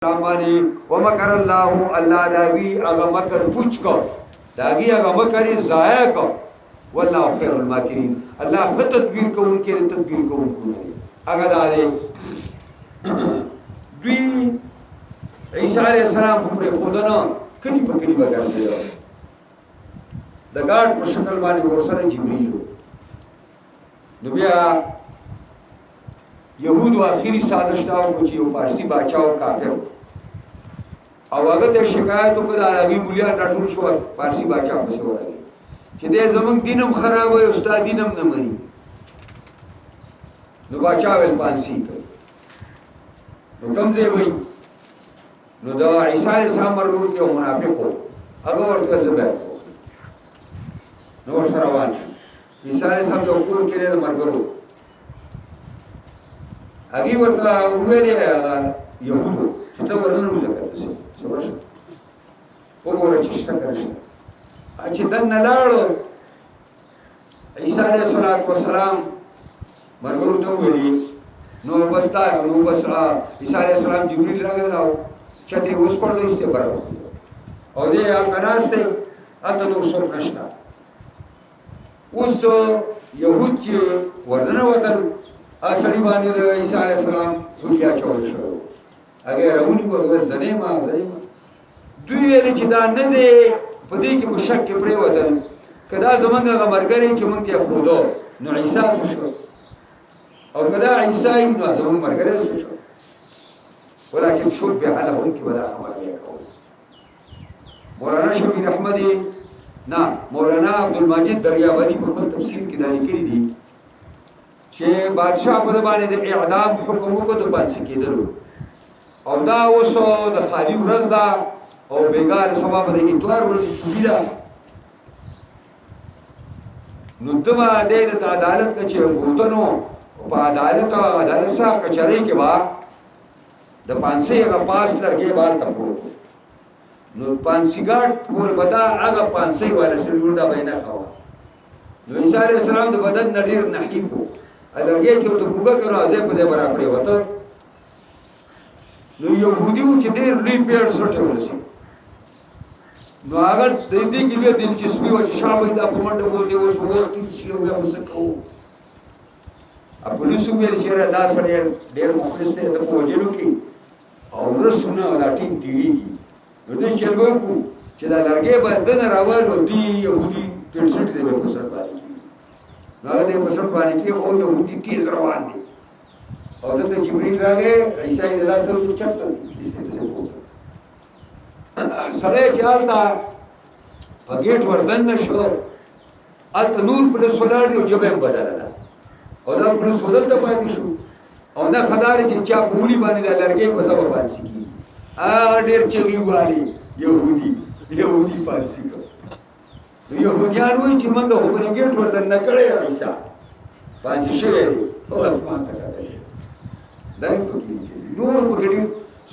باندې ومکر الله الله داغي هغه مکر پوچ کو داغي هغه مکر ضایع کو والله خير الماکرین الله خو تدبیر کوونکی تدبیر کوونکی نه هغه داله دوی عیسی علیہ السلام پر خودنا کلی په کلی وګرځي د ګاډ په شکل باندې ورسره جبرئیل نو بیا یهود اخیری سازش دا و چې یو پارسی بادشاہ او کافر او هغه ته شکایت وکړه هغه مولیا راټول شو پارسی بادشاہ په څیر راغی چې دې زمونږ دینم خراب وي استاد دینم نه مني نو بادشاہ ول پانسی کوي نو کوم ځای وای نو دا عیسی علیہ السلام مرور کې منافق وو هغه ورته زبر نو سره روان عیسی علیہ السلام یو کور کې له مرګرو هغه ورته ویلې یهودو چې ته ورننه وځکه څه ورشه وګوره چې څه کوي چې دنه لاړو عیسی علیه السلام مرګرو ته ویلي نو بس عیسی علیه السلام جبرئیل راغلو چې ته اوس په دې څه برابر او دې هغه اته نو څوک نشته اوس یهود چې ورننه وتل اصلي باندې عیسی علیه السلام ولیا چول شو هغه راونی وګور زنه ما دوی ویل چې دا نه دی په دې کې په شک کې پرې وتل کدا زمونږ مرګري چې مونږ ته خودو نو عیسی شو او کدا عیسی نو زمونږ مرګري شو ولکن شبه لهم کې ولا خبر بیا کوي مولانا شفیع احمدی نه مولانا عبدالمجید دریابادی په خپل تفسیر کې دا لیکلي دي چې بادشاہ په باندې د اعدام حکم وکړ د پانسی کېدلو او دا اوس د خالی ورځ دا او بیګار سبب د اتوار ورځ دا نو دما د عدالت چې غوښتنو په عدالت سره کچري کې با د پانسی هغه پاس لرګي با تپو نو پانسی ګټ پور بدا هغه پانسی والا شلور دا بینه خوا نو عیسی علیہ السلام د بدن نډیر نحیف الګي کې ته بوګه کړو ازه په دې برابر وته نو يهوديو چې ډېر لوی پیړ سټه ورسي نو هغه د دې کې له دلچسپي و چې شابه دا په منډه بوله اوس وخت چې یو بیا وسکو پولیس ویل چې دا سړی ډېر مخلص دی د پوجلو کې او رسونه دا ټیم تیری نو دې چې وکړو چې دا لرګي باندې راوالو دی يهودي پیړ سټه دی په سر باندې هغه دې په سر باندې کې او يهودي تیز روان دي او دلته جبرئیل راغی عیسی علیه السلام ته چټه استدسه وکړه سړی چې آلته په ګیټ وردن نشو آلته نور پولیس ولاړ دی او جبه هم بدله ده او دا پولیس ودلته پاتې شو او دا خدای چې چا پولی باندې د لرګي په سبب باندې کی ډېر چوي والی يهودي پالسي کو يهوديان وایي چې موږ په ګیټ وردن نه کړی عیسی پاتې شوی دی او اسمان ته راغلی دا نور په ګډي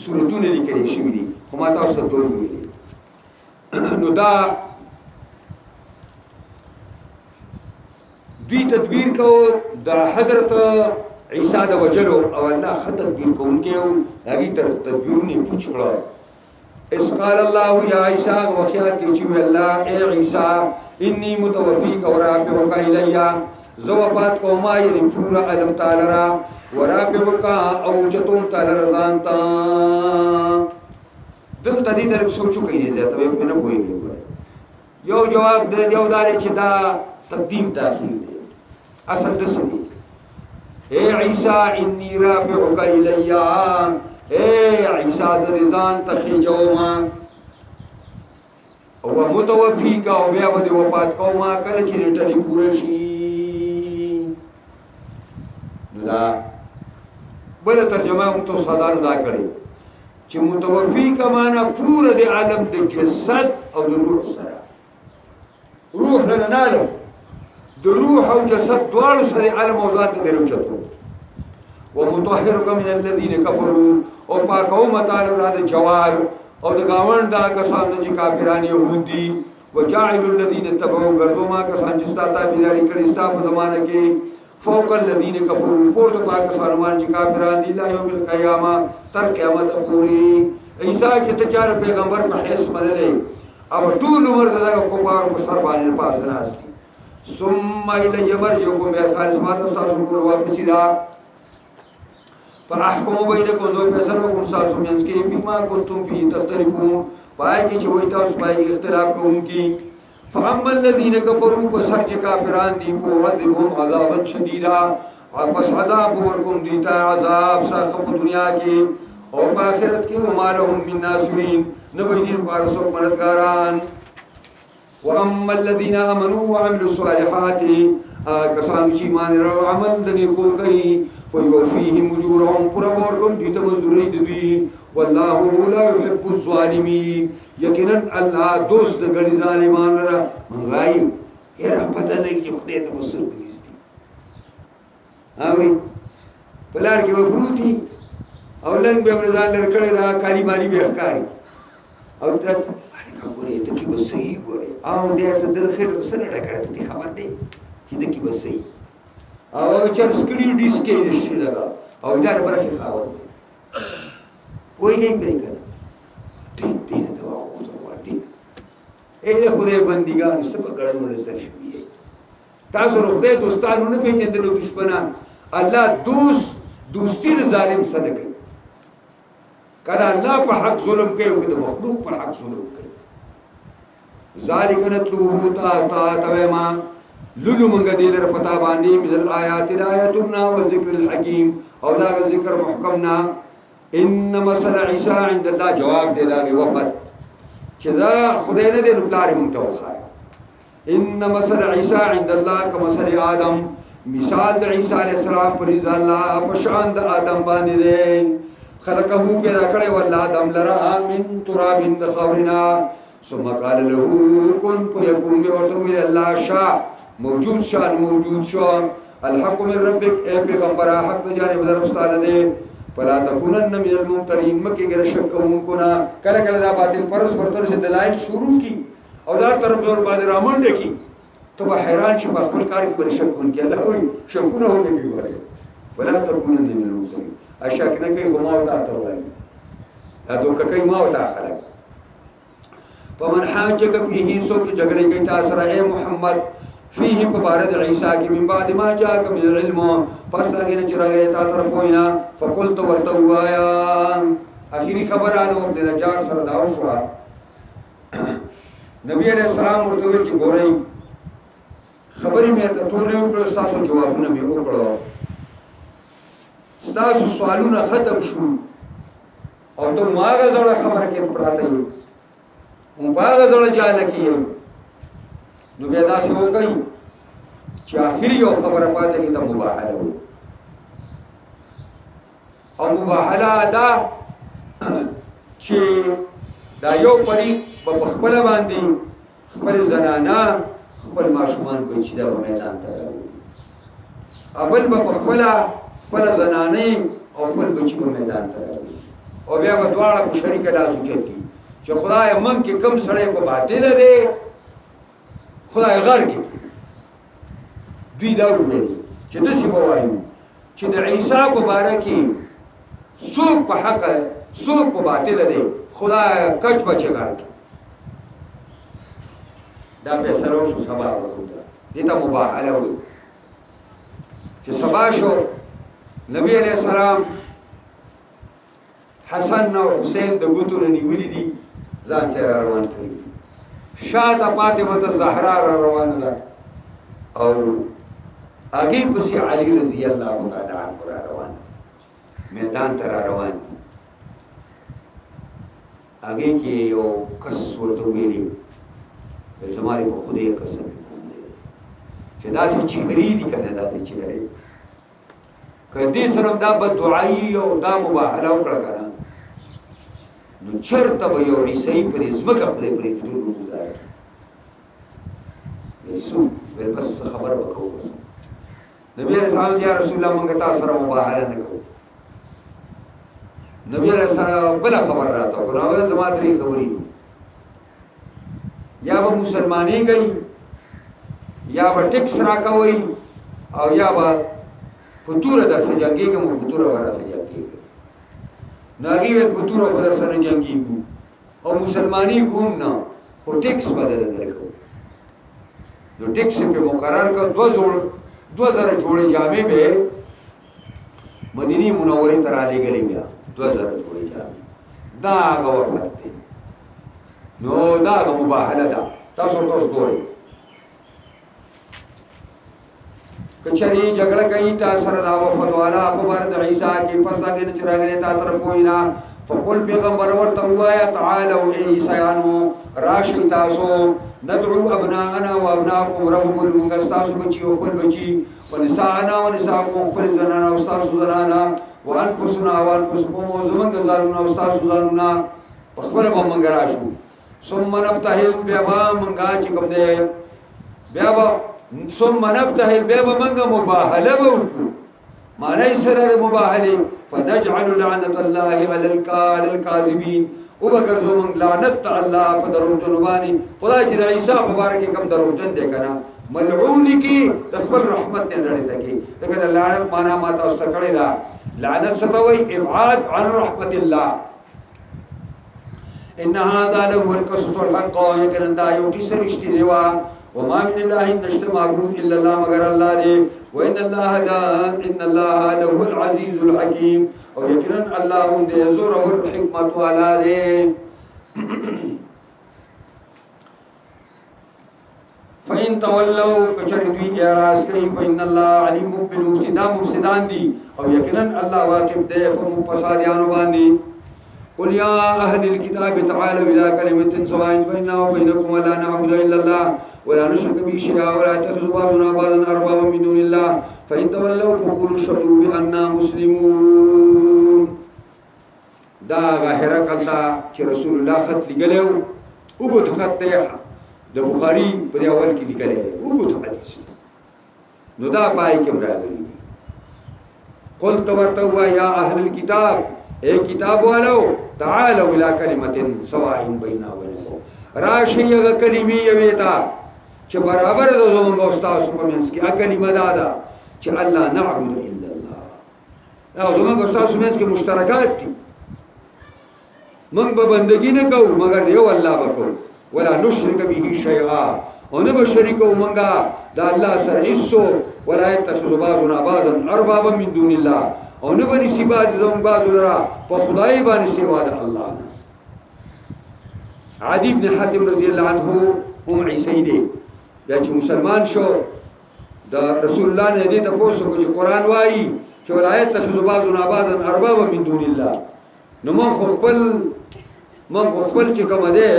صورتونه لیکلي شوي دي خو ما تاسو ته ټول ویلي نو دا دوی تدبیر کو د حضرت عیسی د وجلو او الله خط تدبیر کوونکی او هغه تر تدبیرونه پوښ کړه اس قال الله یا عیسی وخیات کې چې الله اے عیسی انی متوفیک اور رافعک الیا زو وفات کوما یعنی پورا علم تعالی را ورافعک او چتون تعالی رضانتا دل تدی در سوچو کوي زه ته په نه پويږي یو جواب د یو دار چې دا تقدیم داخلي دی اصل د سړي اے عیسی انی رافعک الیا اے عیسی زرزان تخجوما او متوفیک او بیا د وفات کوما کله چې نټلی پوره شي دا بل ترجمه هم تو صدر دا کړي چې متوفیک معنا پوره د عالم د جسد او د روح سره روح نه نالو د روح او جسد دواړو سره عالم او ذات درو چتو ومطهرك من الذين كفروا او پاکو متعال را د جوار او د گاوند دا کسان چې کافران يهودي وجاعل الذين تبعوا غرضوا ما کسان چې ستا تابعداري کړي ستا په زمانه کې فوق الذين كفروا پورته پاکستان باندې کافران دي لا یوم القیامه تر قیامت پورې عیسی چې ته چار پیغمبر په حیث منلې او ټول عمر دغه کفار په سر باندې پاس ناشتي ثم الی مرجعکم یا خالص ما تاسو ټول واپس دا فاحكم بينكم ذو فیصلو تاسو مینس کې بما کنتم فی تختلفون پای کې چې وای تاسو پای اختلاف کوونکی فاما الذين كفروا فسرج كافران دي فعذبهم عذابا شديدا پس عذاب ورکم دیتا عذاب سخت په دنیا کې او په آخرت کې وما لهم من ناصرين نبيين وارثو مددګاران واما الذين امنوا وعملوا الصالحات کسان چې ایمان او عمل د نیکو کوي ويوفيهم اجورهم پر ورکم دیتا مزدوري دوی والله لا يحب الظالمين یقینا الله دوست د غړي ظالمان را منغای یره پته نه چې خدای ته وسوک نږدې اوري بلار کې وبروتي او لنګ به مرزان لرکړه دا کالی مالی به ښکاری او ته خبره ته کې بس صحیح ګوره او دې ته د خیر سره ډکړه ته خبر دی چې د کې بس صحیح او چر سکرین ډیسک کې شي لگا او دا برخه خاور وای نه پرې کړه دې دا او دې اې خدای بندګان سبا ګړنه سره شي تاسو روغه دوستانو نه پیژندل دشمنان الله دوستی ظالم صدقه کله الله په حق ظلم کوي او کله مخلوق په حق ظلم کوي ذالک نتلوه تا توما لولو منګه دې لر پتا باندې من الآیات الآیاتنا والذکر الحکیم او دا ذکر محکمنا ان مثل عیسی عند الله جواب دے دا وفد چې دا خدای نه دې نو پلار مونږ ته وخای ان مثل عیسی عند الله كمثل آدم مثال د عیسی علیہ السلام پر الله په شان د آدم باندې دی خلقه پیدا کړی ول آدم لرا من تراب د خاورنا ثم قال له كن فيكون ورته الله شاء موجود شان موجود شو الحق من ربك اے پیغمبر حق جانب در استاد دے فلا تكونن من الممترين مکه ګر شک کوونکو نا کله کله دا باطل پرس ورتر سے دلائل شروع کی او دا طرف اور باندې رامنډ کی تو به حیران شي په خپل کار کې بر شک ون کې الله وي شکونه هونه کی وایي ولا تكونن من الممترين اشک نه کوي ما او تا وایي دا دوک کوي ما او تا خلق فمن حاجك فيه سوق جګړې کوي تاسو راي محمد فيه فبارد عيسى کی من بعد ما جاءك من العلم فاستغنا چرغه تا تر پوینا فقلت ورتوایا اخیری خبر ادم د نجار سره دا شو نبی علیہ السلام ورته ویل چې ګورئ خبرې مې ته ټول یو پر تاسو جوابونه مې وکړو تاسو سوالونه ختم شو او ته ماغه زړه خبره کې پراته یو ماغه زړه جاله کې نو بیا داسې وکړي چې آخر یو خبره پاتې کې ته مباهله وي او مباهله دا چې دا یو پرې په خپل باندې خپل زنانا خپل ماشومان په چې دا میدان ته راوړي اول په خپل زنانې او خپل بچي په میدان ته راوړي او بیا په دواړه په شریکه لاس اوچتي چې خدای من کې کم سړی په باطل دی خدای غر کې دوی دا وایي چې د سی بوایو چې د عیسی په باره کې څوک په حق څوک په باطل دی خدای کچ بچ غر کې دا په سره شو سبا وروده دې ته مباهله وي چې سبا شو نبی علیہ السلام حسن او حسین د ګوتو نیولې دي ځان سره روان کړی شاته فاطمه الزهرا روانه ده او هغه پسې علي رضی الله تعالی عنہ روان میدان ته روان دي هغه کې یو کس ورته ویلي زماري په خدای قسم چې دا چې چهرې دي کنه دا چې چهرې کدي سره دا بدعایي او دا مباهله وکړه کنه نو چرته به یو عیسی پر ځمکه خپلې پرې ټول وګدار یسوع ول بس خبر وکاو نبی رسول الله یا رسول الله مونږ تاسو سره مباهله نه کوو نبی رسول الله بل خبر راته کو نو زما درې خبرې یا به مسلمانې گئی یا به ټیکس راکوي او یا با پتوره در سره جنگیږم او پتوره ورا سره جنگیږم نو هغې ویل پتوره خو در سره جنګیږو او مسلمانی هم نه خو ټیکس به در درکوو نو ټیکس پې مقرر کړ 2000 جوړې جامې به مدینه منورې ته رالېږلې بیا 2000 جوړې جامې دا هغه وخت دی نو دا هغه مباهله ده تاسو ورته اوس ګورئ که چېرې جګړه کوي تا سره دا وفد والا په باره د عیسی کې پس د هغې نه چې راغلی تا طرف وایي نه فقل پیغمبر ورته ووایه تعالو ای عیسیانو راشئ تاسو ندعو ابناءنا و ابناءکم رب مونږ ستاسو بچي او خپل بچي ونساءنا ونساءکم خپل زنانه او ستاسو زنانه وانفسنا وانفسکم او زمونږ ځانونه او ستاسو ځانونه په خپله به مونږ راشو ثم نبتهل بیا به مونږ چې کوم دی بیا به ثم نبتهل بیا به مونږ مباهله به وکړو معنی سره مباهله فنجعل لعنة الله على الكاذبين وبګرځو مونږ لعنت الله په دروغجنو باندې خدای چې د عیسی مبارک کم دروغجن دی کنه ملعون کی تخبر رحمت نه لري تکي دغه لعنت معنا ما تاسو ته کړی دا لعنت ستوي ابعاد عن رحمت الله ان هذا له القصص الحق يكن دا یو کی سرشتي دیوا وما من الله نشت معبود الا الله مگر الله دی وان الله له العزيز الحكيم او یقینا الله هم دې زور او حکمت والا دی فإن تولوا كشردوی اعراض کوي فإن الله عليم بالمفسدان دي او یقینا الله واقف دی په فسادیانو باندې قل يا أهل الكتاب تعالوا إلى كلمة سواء بيننا وبينكم ولا نعبد إلا الله ولا نشرك به شيئا ولا يتخذ بعضنا بعضا أربابا من دون الله فإن تولوا فقولوا اشهدوا بأننا مسلمون دا غاهره کلتا چې رسول الله خط لګلو وګت خط دی د بخاری په اول کې لیکلی دی وګت حدیث نو دا پای کې راغلی دی قل تورته يا أهل الكتاب اے کتاب والو تعالوا الى كلمه سواء بيننا وبينكم راشي هغه کلمې یوې ته چې برابر د زموږ او تاسو په منځ کې هغه کلمه ده چې الله نعبد الا الله او زموږ او تاسو منځ کې مشترکات دي موږ به بندګي نه کوو مگر یو الله به کوو ولا نشرک به شیئا او نه به شریکو موږ د الله سره هیڅ ولا يتخذ بعضنا بعضا اربابا من دون الله او نه بني سیباز زم بازو لرا په خدای باندې سیوا د الله نه عدی بن حاتم رضی الله عنه هم عیسی دی بیا چې مسلمان شو د رسول الله نه دې ته پوښتنه کوي چې قران وایي چې ولایت تخذ بعضنا بعضا اربابا من دون الله نو مون خپل چې کوم دی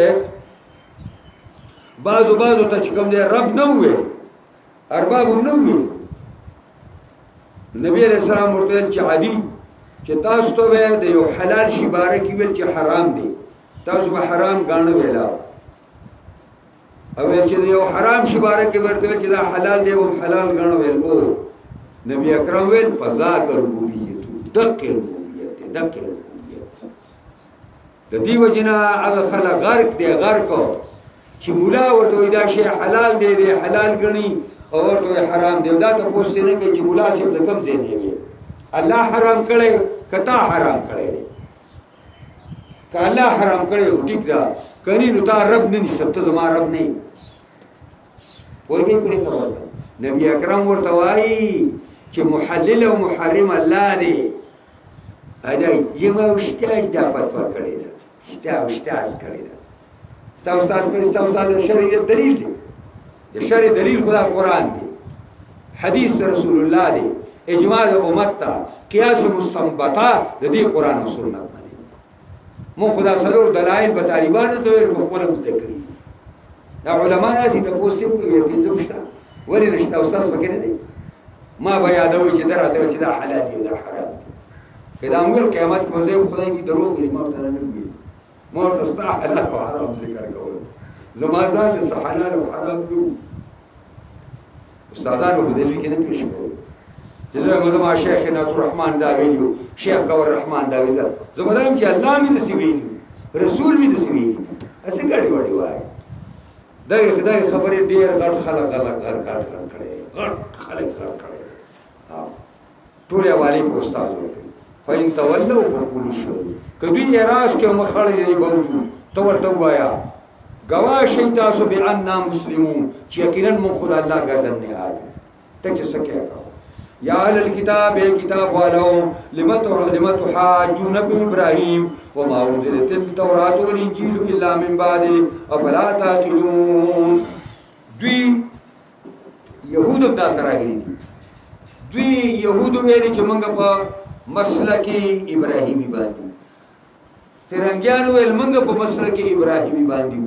بعضو ته چې کوم دی رب نه وي ارباب نه وي نبی علیہ السلام ورته چې عادي چې تاسو ته د یو حلال شی باره کې ویل چې حرام دی تاسو به حرام غاڼه ویلا او چې یو حرام شی باره کې ورته چې دا حلال دی او حلال غاڼه ویل او نبی اکرم ویل فذاک ربوبیت دغه ربوبیت د دې وجنه هغه خلک غرق دی غرق چې مولا ورته دا شی حلال دی حلال غني او ورته حرام دی دا ته پوښتنه نه کوي چې مولا صاحب د کوم ځای دی الله حرام کړي کتا حرام کړي ک الله حرام کړي ټیک دا کني نو تا رب نه نشته ته زما رب نه وایي پرې کول نبی اکرم ورته وایي چې محلل او محرم الله دی ادا یما واستاج دا پتوا کړي دا استاز کړي دا استاز کړي استاز شریعت دلیل دی د شرع دلیل خدا قرآن دی حدیث رسول الله دی اجماع امت تا قیاس مستنبطه د دې قرآن او سنت باندې مون خدا سلور دلایل په طالبانو ته په خپل ذکر دي دا علما ناسي ته پوښتنه کوي پنځه مشته ولې نشته استاد پکې نه دی ما به یادوي چې دراته چې دا حلال دی دا حرام کدا موږ قیامت کو زه خدای کی دروغ لري ما ته نه وي ما ته استا حلال او حرام ذکر کول زما ځان له حلال او حرام نو استادانو په دلیل کې نه پیښ کوي چې زما شیخ نعمت الرحمن دا ویلو شیخ کور الرحمن دا ویل زما دایم چې الله می د سی ویلو رسول می د سی ویلو اسې ګاډي وړي وای دا خدای خبرې ډېر غټ خلک کړي غټ خلک کړي ټول حواله په استاد ورکړي فإن تولوا فقولوا اشهدوا کدی اراس کې مخړې دی بوجو تو ورته وایا گواه شي تاسو بأننا مسلمون چې یقینا من خدا الله ګردن نه حالي ته چې سکه کا یا اهل الكتاب کتاب والو لم تحاجون بإبراهيم وما أنزلت التوراة والإنجيل إلا من بعد أفلا تعقلون دوی يهود دا تراغلي دي دوی يهود ویلي چې موږ په مسلک ابراهيمي باندې فرنګيان ویل موږ په مسلک ابراهيمي باندې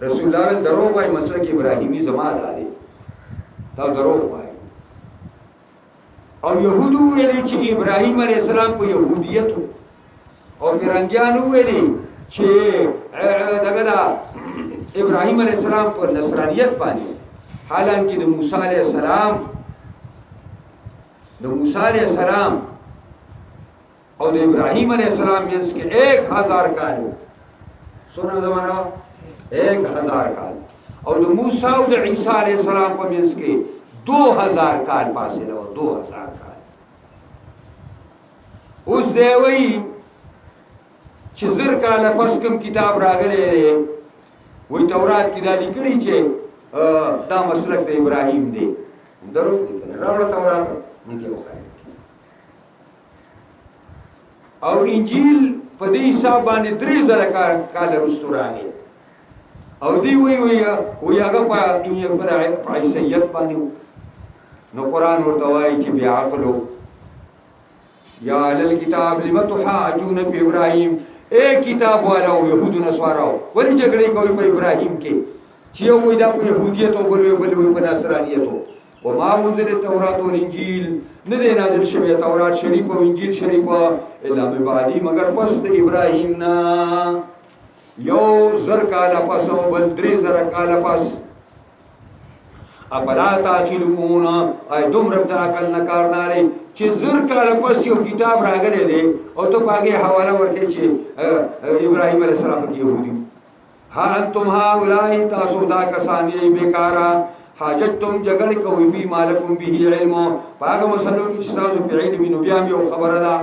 رسول الله دروغ وايي مسلک ابراهيمي زما ده دا دروغ وايي او يهودو ویلي چې ابراهيم عليه السلام په يهوديت او فرنګيان ویلي چې دغه ابراهيم عليه السلام په نصرانيت باندې حالانکه د موسی عليه السلام او د ابراهيم عليه السلام مینس کې 1000 کال سونه زمانہ 1000 کال او د موسی او د عيسى عليه السلام په مینس کې 2000 کال فاصله او 2000 کال اوس دی وی چې زر کال پس کوم کتاب راغلی وی تورات کې دا لیکلي چې دا مسلک د ابراهيم دی درو دي راوړه تورات مونږ وخایو او انجیل په دې حساب باندې 3000 کال وروسته راغی او دی وی هغه په عیسیت باندې نو قرآن ورته وایي چې بیا عقلو یا اهل الكتاب لم تحاجون بإبراهيم اے کتاب والو يهود نصارا ولې جګړې کوي په ابراهيم کې چې یو وای دا په يهوديت او بل په نصرانيت وما انزل التوراة والانجيل نه دی نازل شوی تورات شریف او انجیل شریف الا من بعدی مگر پس د ابراهيم نا یو زر کال پس او بل 3000 کال پس اپلا تاکلون ای دوم رب ته عقل نه کار نه لري چې زر کال پس یو کتاب راغلی دی او ته پاګه حواله ورکې چې ابراهيم عليه السلام کې يهودي ها انتم هؤلاء تاسو دا کسان یې بیکارا حاجتم جګړه کوي بي مالکم به علم پاګه مسلو کې تاسو په علم نو بیا یو خبره ده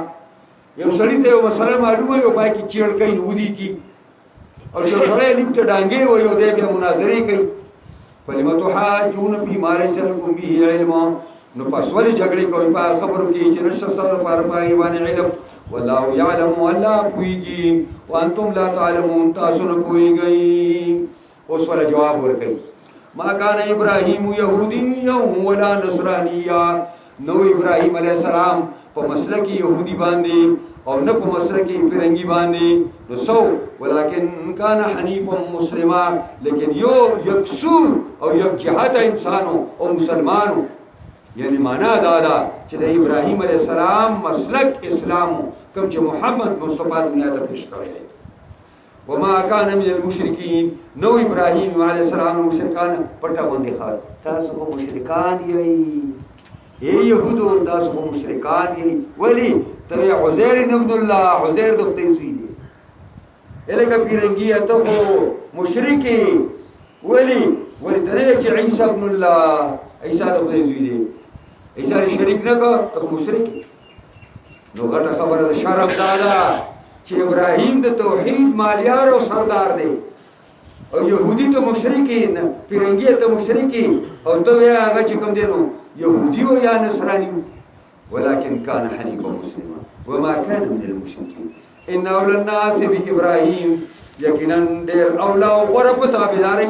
یو سړی ته یو مسله معلومه یو پای کې چیړ کوي نو دي کی او یو سړی لیکته ډانګي و یو دی بیا مناظره کوي فلم تحاجون به ما ليس لكم به علم نو پس ولې جګړه کوي په خبرو کې چې نشته سره پر پای باندې علم والله يعلم الله پويږي وانتم لا تعلمون تاسو نه پويږئ اوس ولا جواب ورکړي ما كان ابراهيم يهوديا ولا نصرانيا نو ابراهيم عليه السلام په مسلک يهودي باندې او نه په مسلک فرنګي باندې نو سو ولكن كان حنيفا مسلما لیکن یو یکسو او یک جهات انسانو او مسلمانو یعنی معنا دا چې د ابراهيم عليه السلام مسلک اسلام کوم چې محمد مصطفی دنیا ته پیش کړی وما كان من المشركين نو ابراهيم عليه السلام مشرکان پټه باندې خال تاسو مشرکان یې يهودو تاسو مشرکان یې ولی ته عزير ابن الله عزير د خدای زوی دی الکه پیرنګي ته مشرکی ولی ته چې عيسى ابن الله عيسى د خدای زوی دی عيسى شریک نه کو ته مشرکی نو غټه خبره ده شرم دادا چې ابراهيم د توحید مالیار او سردار دی او يهودي ته مشرکین پیرنګي ته مشرکی او ته هغه چې کوم دی نو يهودي او یا نصراني ولكن كان حنيفا مسلما وما كان من المشركين ان اولى الناس بابراهيم يقينا دير اولى وربطا بيداري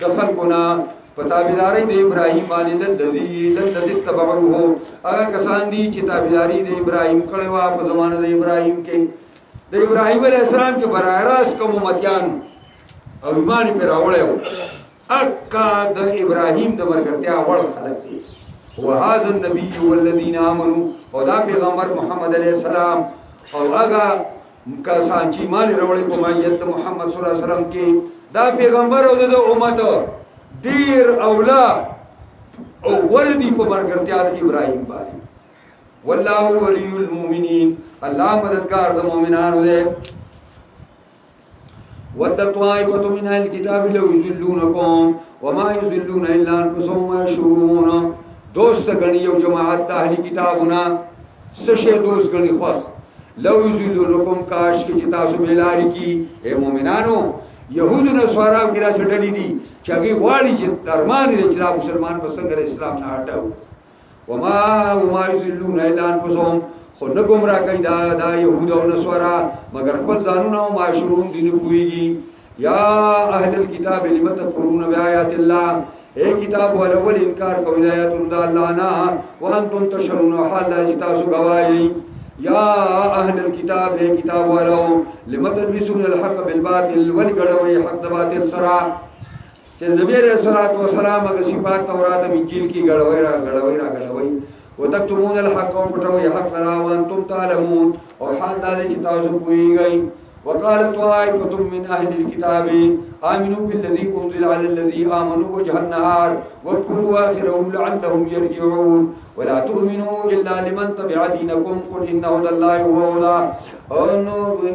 دخلكنا پتابداري د ابراهيم باندې لذي تبعوه هغه کسان دي چې تابعداري د ابراهيم کړي وا په زمانه د ابراهيم کې د ابراهيم عليه السلام کې براراس کوم متيان او ایمان پر راوړیو اکا د ابراهيم د مرګرتیا وړ خلک دي وهذا النبي والذين امنوا او دا پیغمبر محمد عليه السلام او هغه کسان چې ایمان راوړي په مایت محمد صلی الله علیه وسلم کې دا پیغمبر او د امت دیر اولا او وردی په مرګرتیا د ابراهيم باندې والله ولي المؤمنين الله مددگار د مؤمنانو دی ود طائفه من الكتاب لو يذلونكم وما يذلون الا انفسهم يشعرون دوست غنی یو جماعت اهلی کتابونه سشه دوست غنی خوخ لو یذلونکم کاش کی تاسو بیلاری کی اے مومنانو یهود نو سوارا کې راځي ډلې دي چې هغه واړي چې درمان دي چې مسلمان په څنګه اسلام نه هټاو وما یذلون الا انفسهم خو نه گمراه کوي دا یهود او نصارا مگر خپل ځانونه او معاشرون دي نه پويږي یا اهل الكتاب لم تکفرون بآیات الله اے کتاب ولول انکار کوي د آیاتونو د الله نه وانتم تشهدون حال تاسو گواهی یا اهل الكتاب اے کتاب ولو لم تلبسون الحق بالباطل ولګړوي حق د باطل سره چې نبی رسول الله والسلام هغه صفات تورات انجیل کې غړوي وتكتمون الحق وپټوي حق لرا وانتم تعلمون او حال دا چې تاسو پوهیږئ وقالت طائفة من أهل الكتاب آمنوا بالذي أنزل على الذي آمنوا وجه النهار واكفروا آخره لعلهم يرجعون ولا تؤمنوا إلا لمن تبع دينكم قل إن هدى الله هو هدى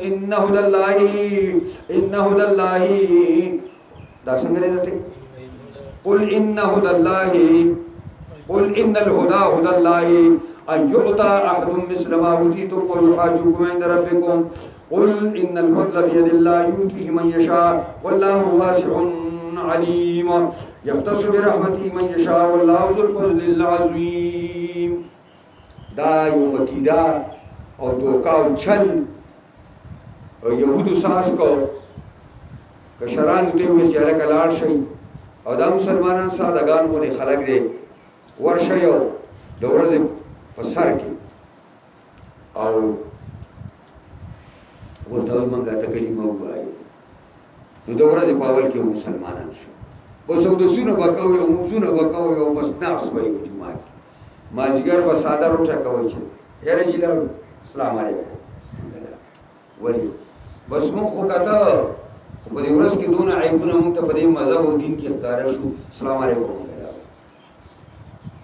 إن هدى الله دا څنګه قل إن هدى الله قل إن الهدى هدى الله أن يعطى أحد مثل ما أوتيتم ويحاجوكم عند ربكم قل إن الفضل بيد الله يؤتيه من يشاء والله واسع عليم يختص برحمته من يشاء والله ذو الفضل العظيم دا یو مکیدا او دوکا او چل یهودو ساس کو کشران ته ویل چې هغه لاړ شي او دا مسلمانان سادهګان کو نه خلق دي ورشه یو د ورځې په سر کې او ورته مونږه ته کلمه وایو نو د ورځې په اول کې مسلمانان شو بس او د سونه بکاوي او موزونه بکاوي او بس ناس وایي په جماعت مازیګر په ساده روټه کوي چې یاره جیلا السلام علیکم ولی بس مونږ خو کته په دې ورځ کې دونه عیبونه مونږ ته په دې مذهب او دین کې ښکارا شو السلام علیکم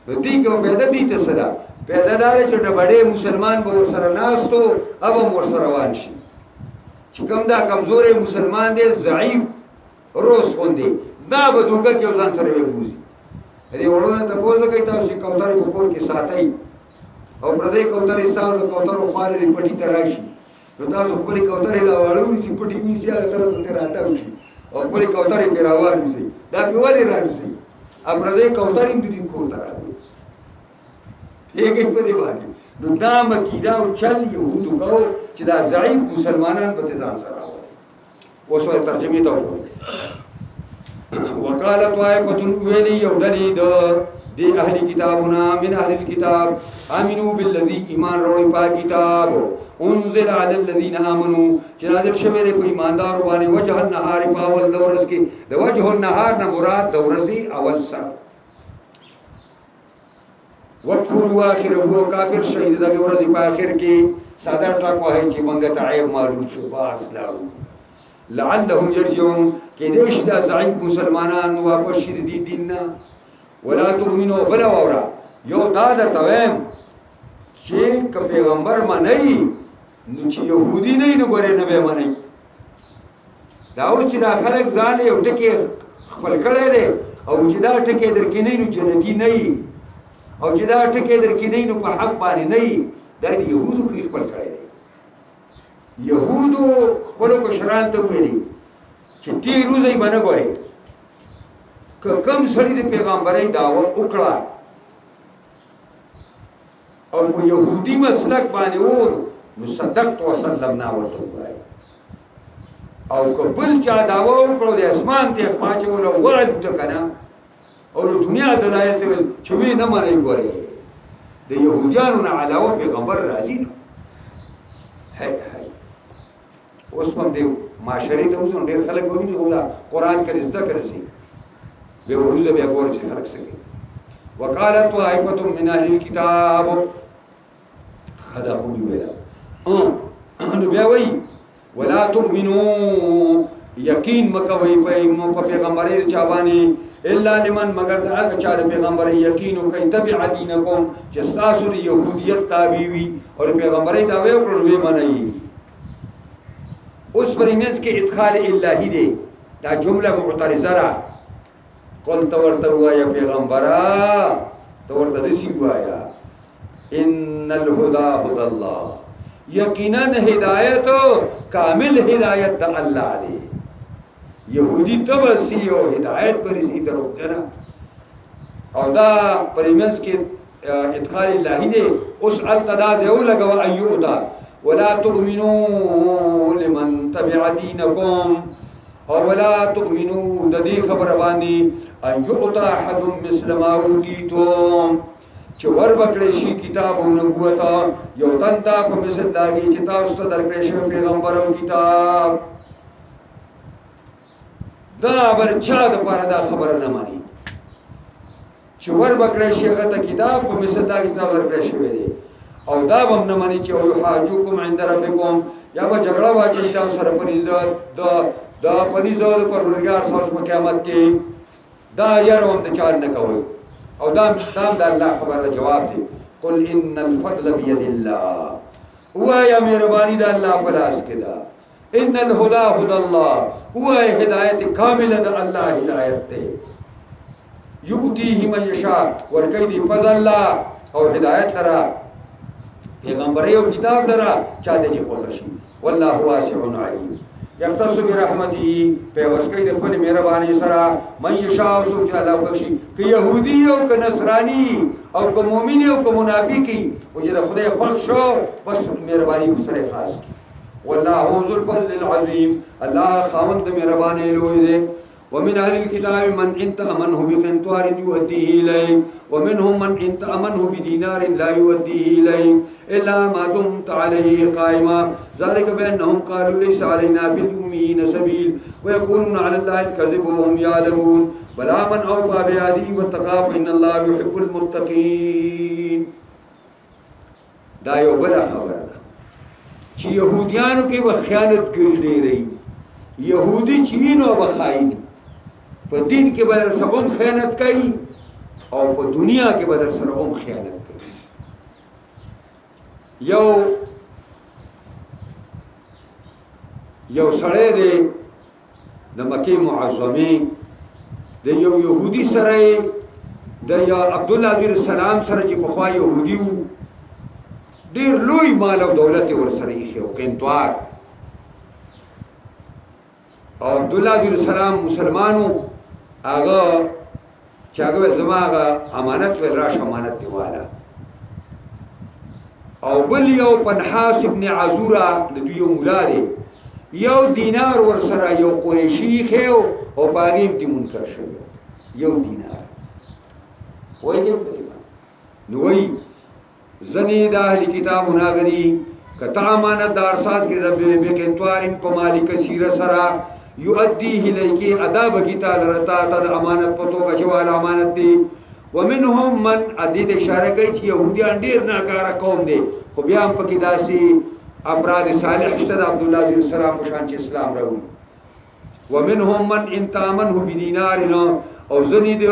نو دې کې پیدا دي ته صدا پیدا دار چې ډبړې مسلمان به ور سره ناستو او ور سره روان شي چې کوم دا کمزورې مسلمان دی ضعیف روس غوندي دا به دوکه کې ځان سره وګوزي دې وړونه ته پوزه کوي تاسو کوترې په کور کې ساتي او پردې کوترې ستاسو کوترو خاله دې پټي تراشي نو تاسو خپل کوترې دا واړو چې پټي وي سي هغه طرف ته راټاو شي او خپل کوترې په راوړي شي دا په ولې راځي ا پردې کوترې دې کو تراوي هغه په دې باندې نو دا مکیدا او چل یهودو کو چې دا ضعیف مسلمانان په ځان سره راوړي اوس وایي ترجمه ته وقالت طائفة ویلی یودلی دی اهل کتابنا من اهل الكتاب آمنوا بالذی ایمان روڑی پا کتاب انزل علی الذین آمنوا چنادر شویر کو ایماندار بانے وجہ النهار پاول دورس کی دو وجہ النهار نمراد دورسی اول سر وکفروا آخره کافر شهید دا ورځ په اخر کې ساده ټاکو هي چې منګه تعیب معلوم شو باس لاړو لعلهم يرجعون کېدېش دا ضعیف مسلمانان واپس شي دي دیننا ولا تؤمنوا بلا اورا یو دا درته وایم چې ک پیغمبر منئ نو چې يهودي نه نو ګورې نه به منئ دا او چې دا خلک ځان یو ټکی خپل کړي دي او چې دا ټکی درکې نه نو جنتی نه او چې دا ټکی درکې نه نو په حق باندې نه دا د يهودو خپل کړي دي يهودو خپل کشران ته ویلي چې تی روزي باندې ګوري کم سړي د پیغمبري دعوه وکړه او په يهودي مسلک باندې ور مصدق وسلمنا ورته وای او قبل چا دعوه وکړو د اسمان ته پاچول ورته ته کنه او د دنیا دلایل ته چې وی نه مړی ګوري د يهوديانو نه علاوه پیغمبر راځي نو هي اوس هم دی معاشري ته اوس ډېر خلک وګوري هو قرآن کې ذکر شي به ورزه بیا ګور چې خلک سکی وقالت طائفة من اهل الكتاب خدا خو ویلا نو بیا وی ولا تؤمنوا یقین مکوي په پیغمبري چا باندې الا لمن مگر دا هغه چا پیغمبري یقین کوي تبع دینکم چې تاسو د يهودیت تابع وي او پیغمبري دا وی کړو وی منئ اوس پرېمنس کې ادخال الهی دی دا جمله معترضه را قل تورته وایا پیغمبره ته ورته داسې ووایه ان الهدى هدى الله یقینا هدایت کامل هدایت د الله دی یهودی تبسی او هدایت پر اسی طرف جنا او دا پریمنس کې ادخال الهی دی اوس التداز یو لګو ایودا ولا تؤمنوا لمن تبع دينكم او ولا تؤمنوا د دې خبر باندې ایودا احد مثل ما اوتیتم چې ور بکړې شي کتاب او نبوت یو تنتا په مثل داږي چې تاسو ته درکړې شي پیغمبر او کتاب دا بل چا د پاره دا خبره نه مانی چې ور بکړې شي هغه ته کتاب په مثل داږي تاسو درکړې شي دی او دا هم نه مانی چې او حاجوکم عند ربکم یا به جګړه واچي تاسو سره په عزت دا په عزت پر ورګار تاسو په قیامت کې دا یاره هم د چار نه کوي او دام د الله خبره جواب دی قل ان الفضل بيد الله هو یا مهربانی د الله په لاس کې ده ان الهدى هدى الله هو هدایت کامله د الله هدایت ده یؤتیه من یشاء ورکی دی فضل الله او هدایت لرا پیغمبر یو کتاب لرا چاته چې خوښ شي والله واسع علیم یختص برحمته په وسکې د خپل مهرباني سره من یشاء او سوچ الله وکشي که يهودي او که نصراني او که مؤمن او که منافقي او چې خدای خوښ شو بس مهرباني سره خاص والله ذو الفضل العظیم الله خاوند مهرباني لوی دی ومن اهل الكتاب من انت امنه بقنطار يؤديه اليه ومنهم من انت امنه بدينار لا يؤديه اليه الا ما دمت عليه قائما ذلك بانهم قالوا ليس علينا بالاميين سبيل ويقولون على الله الكذب وهم يعلمون بلى من اوفى بعهده واتقى فان الله يحب المتقين دا یو بل خبره ده چې يهوديانو کې به خیانت کړی دی يهودي چې نو به خايني په دین کې بدر سره هم خیانت کوي او په دنیا کې بدر سره هم خیانت کوي یو سړی دی د مکې معظمه د یو يهودي سره د یا عبد الله بن سلام سره چې په خوا يهودي وو ډیر لوی مال او دولت ور سره یې خو کینتوار او عبد الله بن سلام مسلمانو هغه چې هغه زما امانت ور راش امانت دیواله او بل یو پنحاس ابن عزوره د دوی مولا دی یو دینار ور سره یو قریشی خو او باغیم تی منکر شو یو دینار وایي نو وایي زنی د اهل کتاب ناغری کته امانت دار ساز کې رب بکنتوارین په مالک سیره سره يؤديه لکی ادا بکی تعالی رتا ته امانت پتو غچوال امانت دی ومنهم من ادید اشاره کوي چې يهوديان ډیر ناکاره قوم دي خو بیا هم پکې داسي افراد صالح شته عبد الله بن سلام په شان چې اسلام راوړي ومنهم من انت امنه بدینار او زنی دی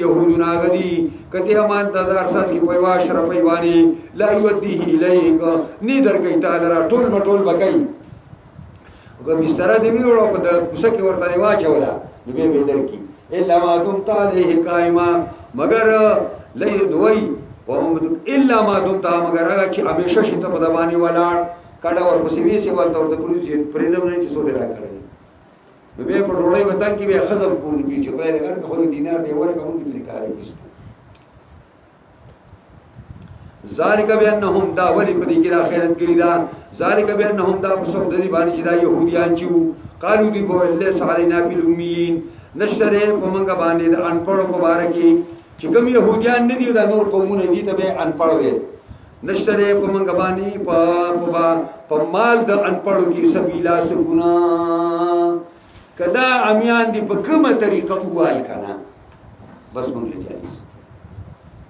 يهودون غدي کته امانت دار سات کې پیوا شرپي وانی لا يؤديه الیک ني درګی تعالی را ټول مټول بکای که بستر دی ویوړو په کوڅه کې ورته واچولا نو به درکی الا ما دمت عليه قائما مگر لې دوی الا ما دمت مگر هغه چې همیشه شته په دبانی ولاړ کډه ورپسې وی سی ولته ورته پروژې پرېدم نه چې سوده راکړي نو به په ډوړې وتا کې به خزم پورې پیچې په لګر خو دینار دی ورکه مونږ دې کارې کیسه ذالک بانهم دا ولی پدې کې را خیرت کړی دا ذالک بانهم دا په څو دلی باندې چې دا يهوديان چې قالو دی په الله سعلینا بالامین نشره په منګه باندې د انپړو په باره کې چې کوم يهوديان نه دي دا نور قومونه دي ته به انپړ وي نشره په منګه باندې په مال د انپړو کې سبیلا سګنا کدا امیان دی په کومه طریقه ووال کنه بس مونږ لږه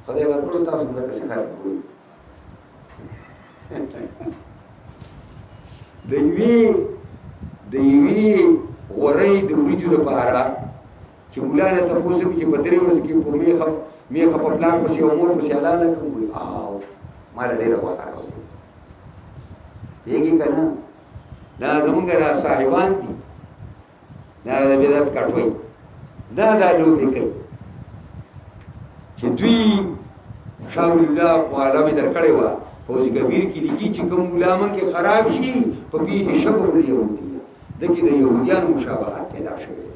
خدای ورکړو تاسو موږ څه خلک کوي دیوی غوري د وریجو لپاره چې مولانا تاسو کې په درې ورځې کې په میخه په پلان پسې او مور پسې اعلان کوي او مال ډېر وخاړو دیږي کنه دا زمونږ را صاحبان دي دا د بدعت کټوي دا لوبي کوي چې دوی شاه ولی الله والا مې درکړې وه فوز کبیر کې لیکي چې کوم غلامان کې خراب شي په فيه شبه اليهودیه دغه د يهوديانو مشابهت پیدا شوی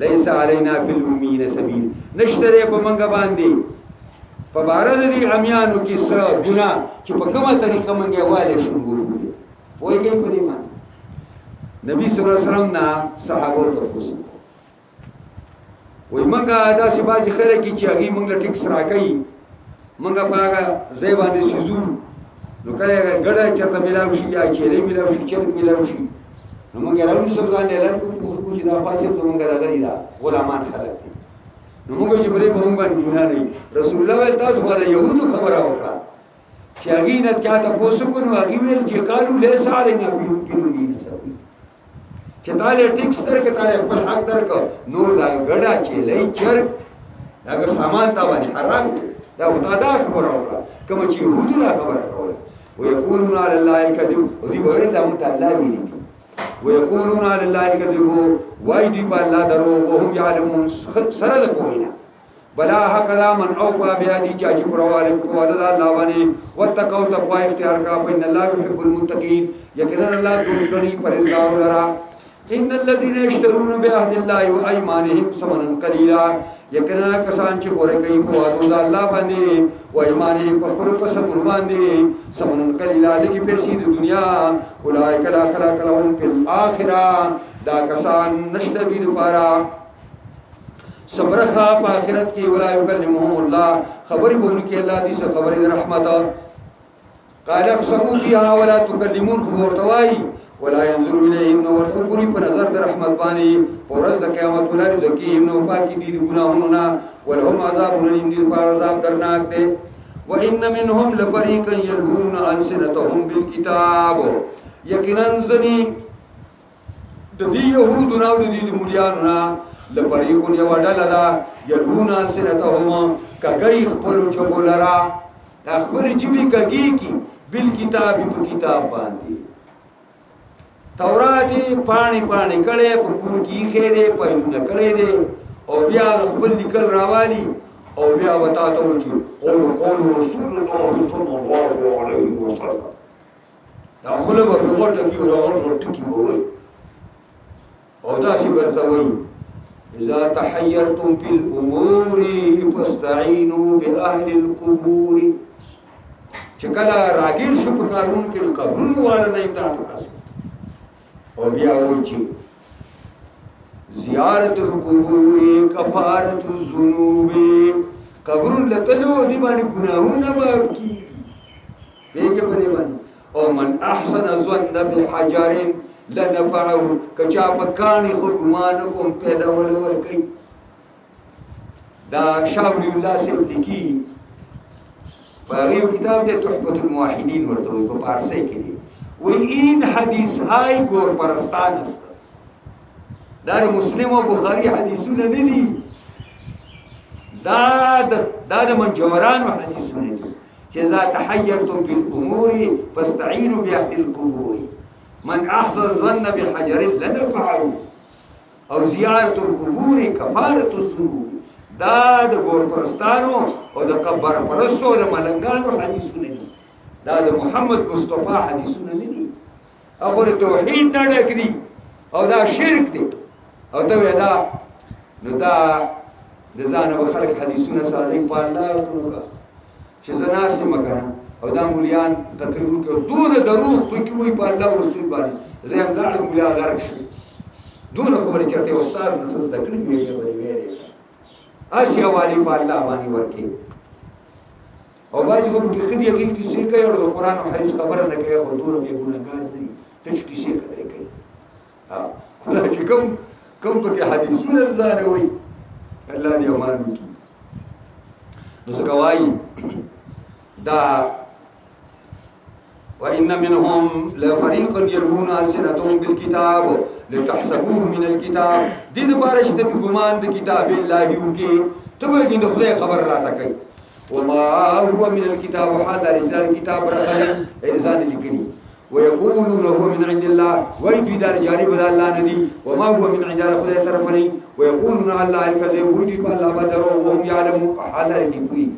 ليس علينا في الامين سبيل نشتره په منګه باندې په بار د دې امیانو کې څه ګناه چې په کومه طریقه منګه والي شروع وګوري وایي په دې باندې نبی صلی الله علیه وسلم نا صحابه ته پوښتنه وای منګه داسې بازي خلک چې هغه منګ له ټیکس راکړي منګه پاګه زې باندې سيزو نو کله ګډه چرته ملاوي شي یا چیرې ملاوي شي چیرې ملاوي شي نو موږ راوړو څو ځان اعلان کوو چې دا خاصه ته موږ راغلي دا غلامان خلک دي نو موږ چې بلې په موږ باندې ګناه نه رسول الله تاسو باندې يهودو خبره وکړه چې هغه نه چاته پوسو نو هغه ویل چې قالو لیس علینا فی دین سبیل چې تعالی ټیکس درک تعالی خپل حق درک نور دا ګډه چې لې چر دا سامان تا باندې حرام دا ودا دا خبره وکړه کوم چې يهودو دا خبره کوله ويقولون على الله الكذب ودي ویل دا مونږ الله ویلي دي ويقولون على الله الكذب وايدي بالله درو وهم يعلمون سره پوهینا بلا حق من اوفى بهدي چاچ پرواله په وعده الله باندې وتقوا تقوا اختیار کا ان الله يحب المتقين یقینا الله دوستنی پرهیزګار لرا ان الذين يشترون بعهد الله وايمانهم ثمنا قليلا یقینا کسان چې ګوره کوي په وعده الله باندې و ایمانهم په خپل قسم باندې ثمنا قليلا لګي پیسې د دنیا اولئک لا خلاق لهم في الاخره دا کسان نشته دي لپاره صبرخه په آخرت کې ولا يكلمهم الله خبري بونه کې الله دې څخه خبري رحمت قال اخسئوا فيها ولا تكلمون خبر توای ولا ينظر اليهم نو ورته په نظر د رحمت باندې پرز د قیامت ولا زکیم نو پاکي دي ګناهونو نه ولهم عذاب الیم دي پر عذاب درناک دي وان منهم لفريقا يلهون السنتهم بالكتاب یقینا ذني د دې يهودونو او د دې مليانو لفريقون یو ډله ده يلهون السنتهم کګي خپل چبولرا خپل جبي کګي کی بالکتاب په کتاب باندې تورات پانی پانی کړي په کور کې خېره پېونه کړي دي او بیا خپل لیکل راوالي او بیا وتا ته وچی قول رسول الله صلی الله علیه وسلم دا خپل په غوټه کې ورته کې وای او دا شی ورته وای اذا تحيرتم في الامور فاستعينوا باهل القبور چې کله راګیر شو په کارونو کې قبرونو والا نه امداد وکړي او بیا وچی زیارت القبور کفارت الذنوب قبر لتلو دی باندې ګناهونه معاف کیږي بیګه په دی باندې او من احسن ظن بحجر لنفعه کچا پکانی خو ګمان کوم پیدا ولور کوي دا شاولی الله سے لیکي په یو کتاب د تحفه الموحدین ورته په فارسی کې دی وی این حدیث های گور پرستان است در مسلم و بخاری حدیثونه ندی دا من جوران و حدیثونه دی چه اذا تحیرتم فی الامور فاستعینوا باهل القبور من احسن ظن بحجر لنفعه او زیارت القبور کفارت الذنوب دا د گور پرستانو او د قبر پرستو او د ملنګانو حدیثونه دی دا د محمد مصطفی حدیثونه نه دي او د توحید نه ډک دي او دا شرک دی او ته دا نو دا د ځانه به خلک حدیثونه ساده په الله ورته چې زناسي مکرم او دا مولیان تقریبا کې دونه دروغ پکې وي په الله او رسول باندې زه هم لاړ مولا غرق شو دونه خبرې چرته استاد نسز د کړي ویلې ویلې اسیا والی په الله باندې ورکی او باج کو کې خدي کې کیسې کوي او قرآن او حدیث خبره نه کوي خو دونه به ګناګار دي ته چې کیسې کوي ها خدای چې کوم په حدیثونه زاره وي الله دې امان وکړي نو څنګه وایي دا وان منهم لفريقا يلوون السنتهم بالكتاب لتحسبوه من الكتاب دې د بارش د ګمان د کتاب الله یو کې ته به د خدای خبر راته کوي وما هو من الكتاب حال رجال الكتاب رخل ارزان لكني ويقولون هو من عند الله ويدي دار جانب الله ندي وما هو من عند الله خدای طرف نه ويقولون الله الكذب ويدي الله بدر وهم يعلمون حالا دي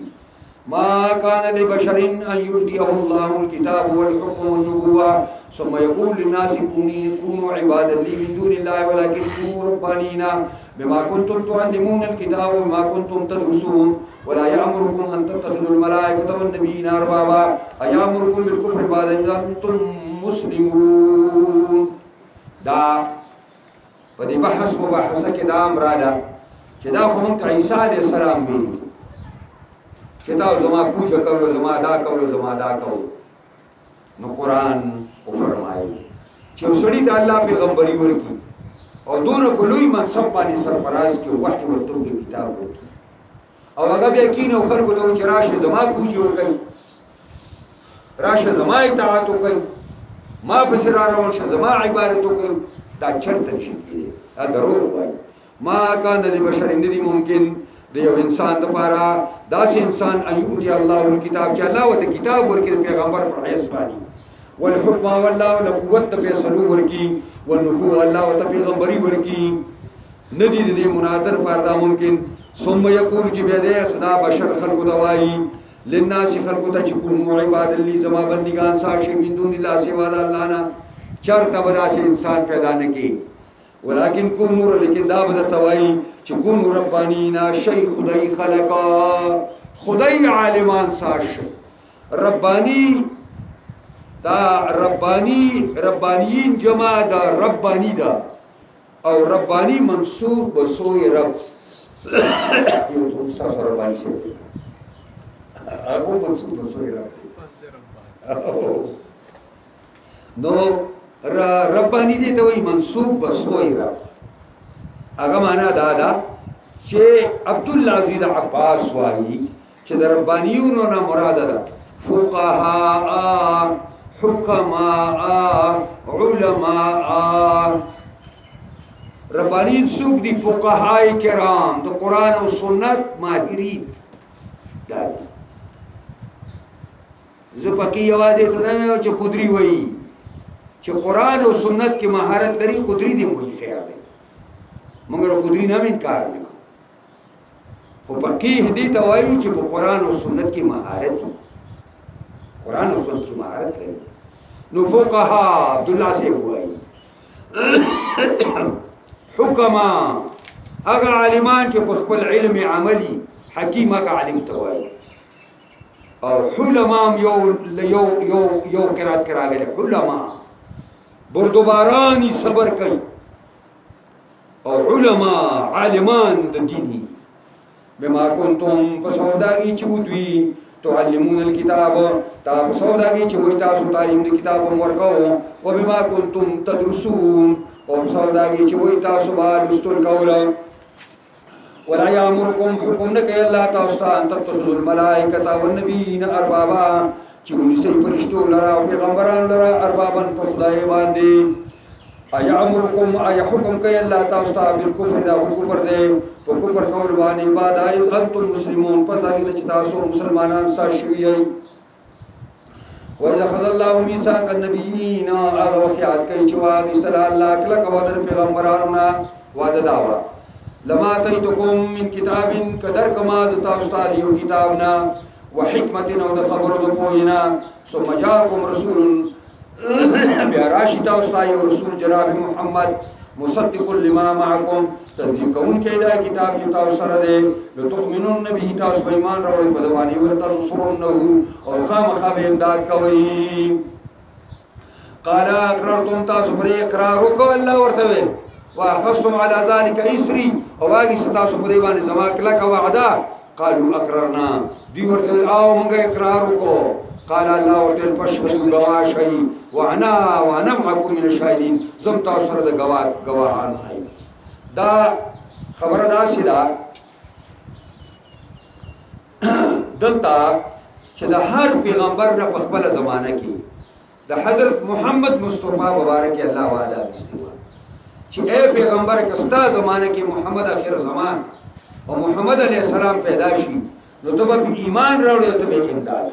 ما كان لبشر أن يؤتيه الله الكتاب والحكم والنبوة ثم يقول للناس كونوا عبادا لي من دون الله ولكن كونوا ربانين بما كنتم تعلمون الكتاب وما كنتم تدرسون ولا يأمركم أن تتخذوا الملائكة والنبيين أربابا أيأمركم بالكفر بعد إذ أنتم مسلمون دا پدې بحث مباحثه کې دا امراده چې دا خو مونږ عیسی علیه السلام ویلي چې دا زما پوجا کوو زما دا کوو نو قرآن او فرمایي چې وسړي ته الله پیغمبري ورکی او دونه په لوی منصب باندې سرفراز کې وحي ورته کې کتاب ورته او هغه بیا کینو خلکو ته چې راشه زما پوجا وکړي راشه زما اطاعت وکړي ما پسې را روان شه زما عبادت وکړي دا چرته نشي کېدی دا دروغ وایي ما کان لبشر ندی ممکن د یو انسان لپاره داسې انسان ان یؤتی الله الکتاب چې الله ورته کتاب ورکړي پیغمبر پر حیث باندې والحکم والله له قوت د فیصلو ورکړي والنبوه الله ورته پیغمبري ورکړي ندی د منادر پر دا ممکن ثم یقول چې بیا د خدا بشر خلقو دوایي للناس خلقو ته چې کوم عباد لی زما بندگان ساشي من دون الله سوا د الله نه چرته به داسې انسان پیدا نه کی ولكن كونوا لیکن دا بدر توای چې کونوا ربانینا شی خدای خلقا خدای عالمان ساش ربانی دا ربانیین جمع دا ربانی دا او ربانی منصوب بسوی رب یو تو استاد ربانی سے هغه منصوب بسوی رب نو ربانی دې ته وایي منصوب بسوی رب هغه معنا دا ده چې عبد العزيز عباس وایي چې د ربانیونو نه مراد ده فقهاء حکماء علماء ربانیین څوک دي فقهاء کرام د قرآن او سنت ماهرین دا زه پکې یوازې ته نه چې قدري وایي چې قرآن او سنت کې مهارت لري قدري دی وایي خیر دی مگر قدري نه انکار نه خو فقيه دې ته وایي چې په قرآن او سنت کې مهارت دی قرآن او سنت کې مهارت لري نو فقها عبد الله سے وایي حکما هغه عالمان چې په خپل علم عملی حکیم هغه عالم ته وایي او حلمام یو قرات کراغلی حلما بردبارانی صبر کوي او علما عالمان د دینی بما کنتم فسوداگی چی بودوی تعلمون الكتاب تا فسوداگی چی وی تاسو تعلیم د کتاب ورکو و بما کنتم تدرسون و فسوداگی چی وی تاسو با لستل کولا ولا یامرکم حکم نکی اللہ تاستا ان تتخذوا الملائکتا والنبیین اربابا چونی سی پرشتو لرا و پیغمبران لرا اربابا پخدای باندی ایا امرکم ایا حکم کئی اللہ تاستا بالکفر دا کفر دے تو کفر کول بانی بعد آئیز انتم مسلمون پس آگی نچتاسو مسلمانان سا شوی ای وَإِذَا خَذَ اللَّهُ مِيثَاقَ النَّبِيِّينَ آغا وخیات کئی چواغ استلا اللہ کلک وادر پیغمبرانونا وعد دعوا لما تیتکم من کتاب قدر کماز تاستا دیو کتابنا وحکمتنا و خبر دپوئنا ثم جاءكم رسول بیاراشی تاستا یو رسول جناب محمد مصدق لما معكم تصدیقون کې دا کتاب چې تاسو سره دی لتؤمنون به تاسو به ایمان راوړئ په دوانې ولتنصرونه او خامخا به امداد کوئ قال اقررتم تاسو پر اقرار وکړ الله ورته ویل واخذتم على ذلك اسري او واغی تاسو په دې باندې زما کله کا وعده قالوا اقررنا دی ورته او موږ اقرار وکړو قال الله ورته فشهدوا گواهی وانا معكم من الشاهدين زم تاسو سره د گواهان دا خبره دا سیدا دلته چې د هر پیغمبر نه په خپل زمانہ کې د حضرت محمد مصطفی مبارک الله وعده استوا چې اے پیغمبر کستا زمانہ کې محمد اخر زمان او محمد علیہ السلام پیدا شي نو ته به ایمان راوړې ته به امداد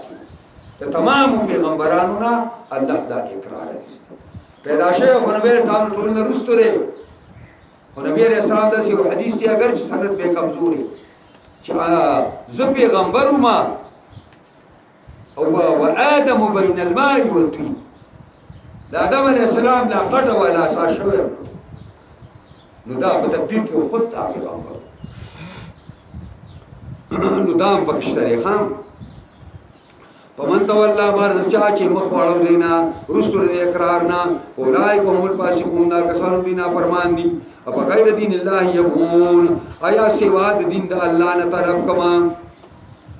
تمام پیغمبرانو نه الله دا اقرار است پیدا شوی خو نبی اسلام ټول نه رستو دی خو نبی اسلام د یو حدیث دی اگر سند به کمزوري چې زه پیغمبر ما او آدم بین الماء والطين دا آدم علیہ السلام لا خټه ولا اساس شوی نو دا په تقدیر کې خود دا پیغمبر نو دا پکشتري خام پمن تولا بار چا چې مخ واړو دینا رسول دې اقرار نا اولایک هم الفاسقون دا کسان دینا فرمان دي او غیر دین الله یبغون آیا سوا د دین د الله نه طرف کما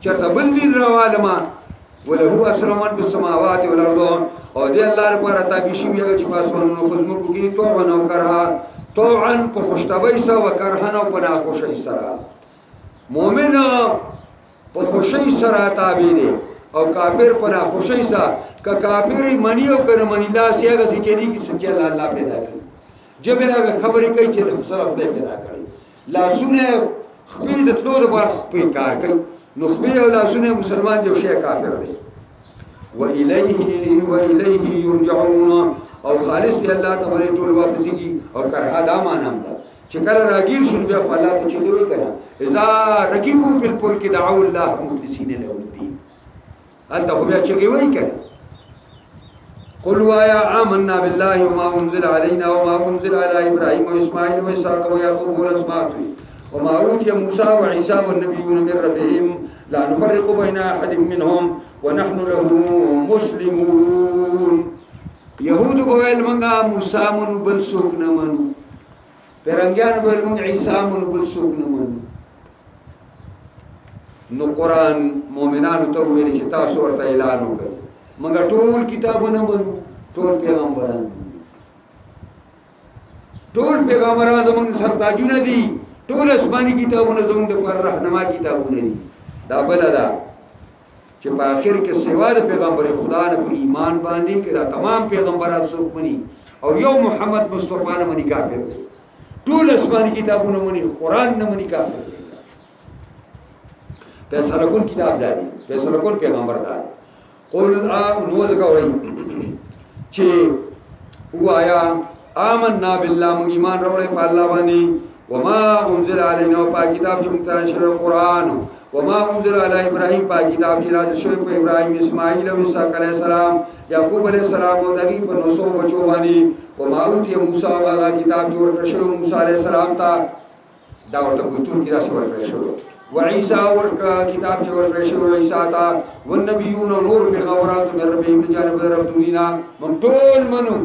چرته بل دین روالما وله اسرمن بالسماوات والارض او دې الله لپاره تابع شي هغه چې پاسونو کو زمکو کې توعا نو کرها توعا په خوشتبۍ سره وکرها نو په ناخوشۍ سره مؤمن په خوشۍ سره تابع دي او کافر په ناخوشۍ سره ک کافر منی او کنه منی لا سیاغه چې چری کی سچ الله پیدا کړی جبه هغه خبرې کوي چې سره خدای پیدا کړی لا سونه خپې د تلو د بار خپې کار کوي نو خپې او لا سونه مسلمان دی شي کافر دی و الیه یرجعون او خالص دی الله تعالی ټول واپس کی او کرها دا مانم ده چې کله راګیر شون بیا خو الله ته چې دوی کړه اذا رکبوا بالفلك دعوا الله مخلصین له الدين انت هو بیا چې وی کړه قل ويا آمنا بالله وما انزل علينا وما انزل على ابراهيم واسماعيل واسحاق ويعقوب والاسباط وما اوتي موسى وعيسى والنبيون من ربهم لا نفرق بين احد منهم ونحن له مسلمون يهود بويل منغا موسى منو بل سوک نه منو پیرنګیان بويل منغا عيسى منو بل سوک نه منو نو قران مؤمنانو ته ویل چې تاسو ورته اعلان وکړئ مګر ټول کتابونه منو ټول پیغمبران زموږ سرتاجونه دي ټول آسماني کتابونه زموږ د پر راهنما کتابونه دي دا بل دا چې په اخر کې سیوا د پیغمبر خدا نه په ایمان باندې کې دا تمام پیغمبران څوک مني او یو محمد مصطفی نه مني کافر دي ټول آسماني کتابونه مني قران نه مني کافر دي فیصله کون کتاب داري فیصله کون پیغمبر داري قل نوز کوي چې وایا آمنا بالله موږ ایمان راوړې په الله باندې وما انزل علينا په کتاب چې موږ ته شروع قران وما انزل على ابراهيم په کتاب چې راځي شوی په ابراهيم اسماعیل او اسحاق عليه السلام يعقوب عليه السلام او دغه په نوسو بچو باندې وما اوتي موسی هغه کتاب چې ورکړ شوی موسی عليه السلام ته دا ورته کوتون کې راځي ورکړ شوی وعيسى ورکا کتاب چې ورکړ شوی عيسى تا والنبيون نور پیغمبران من ربهم جانب رب دینا من ټول منو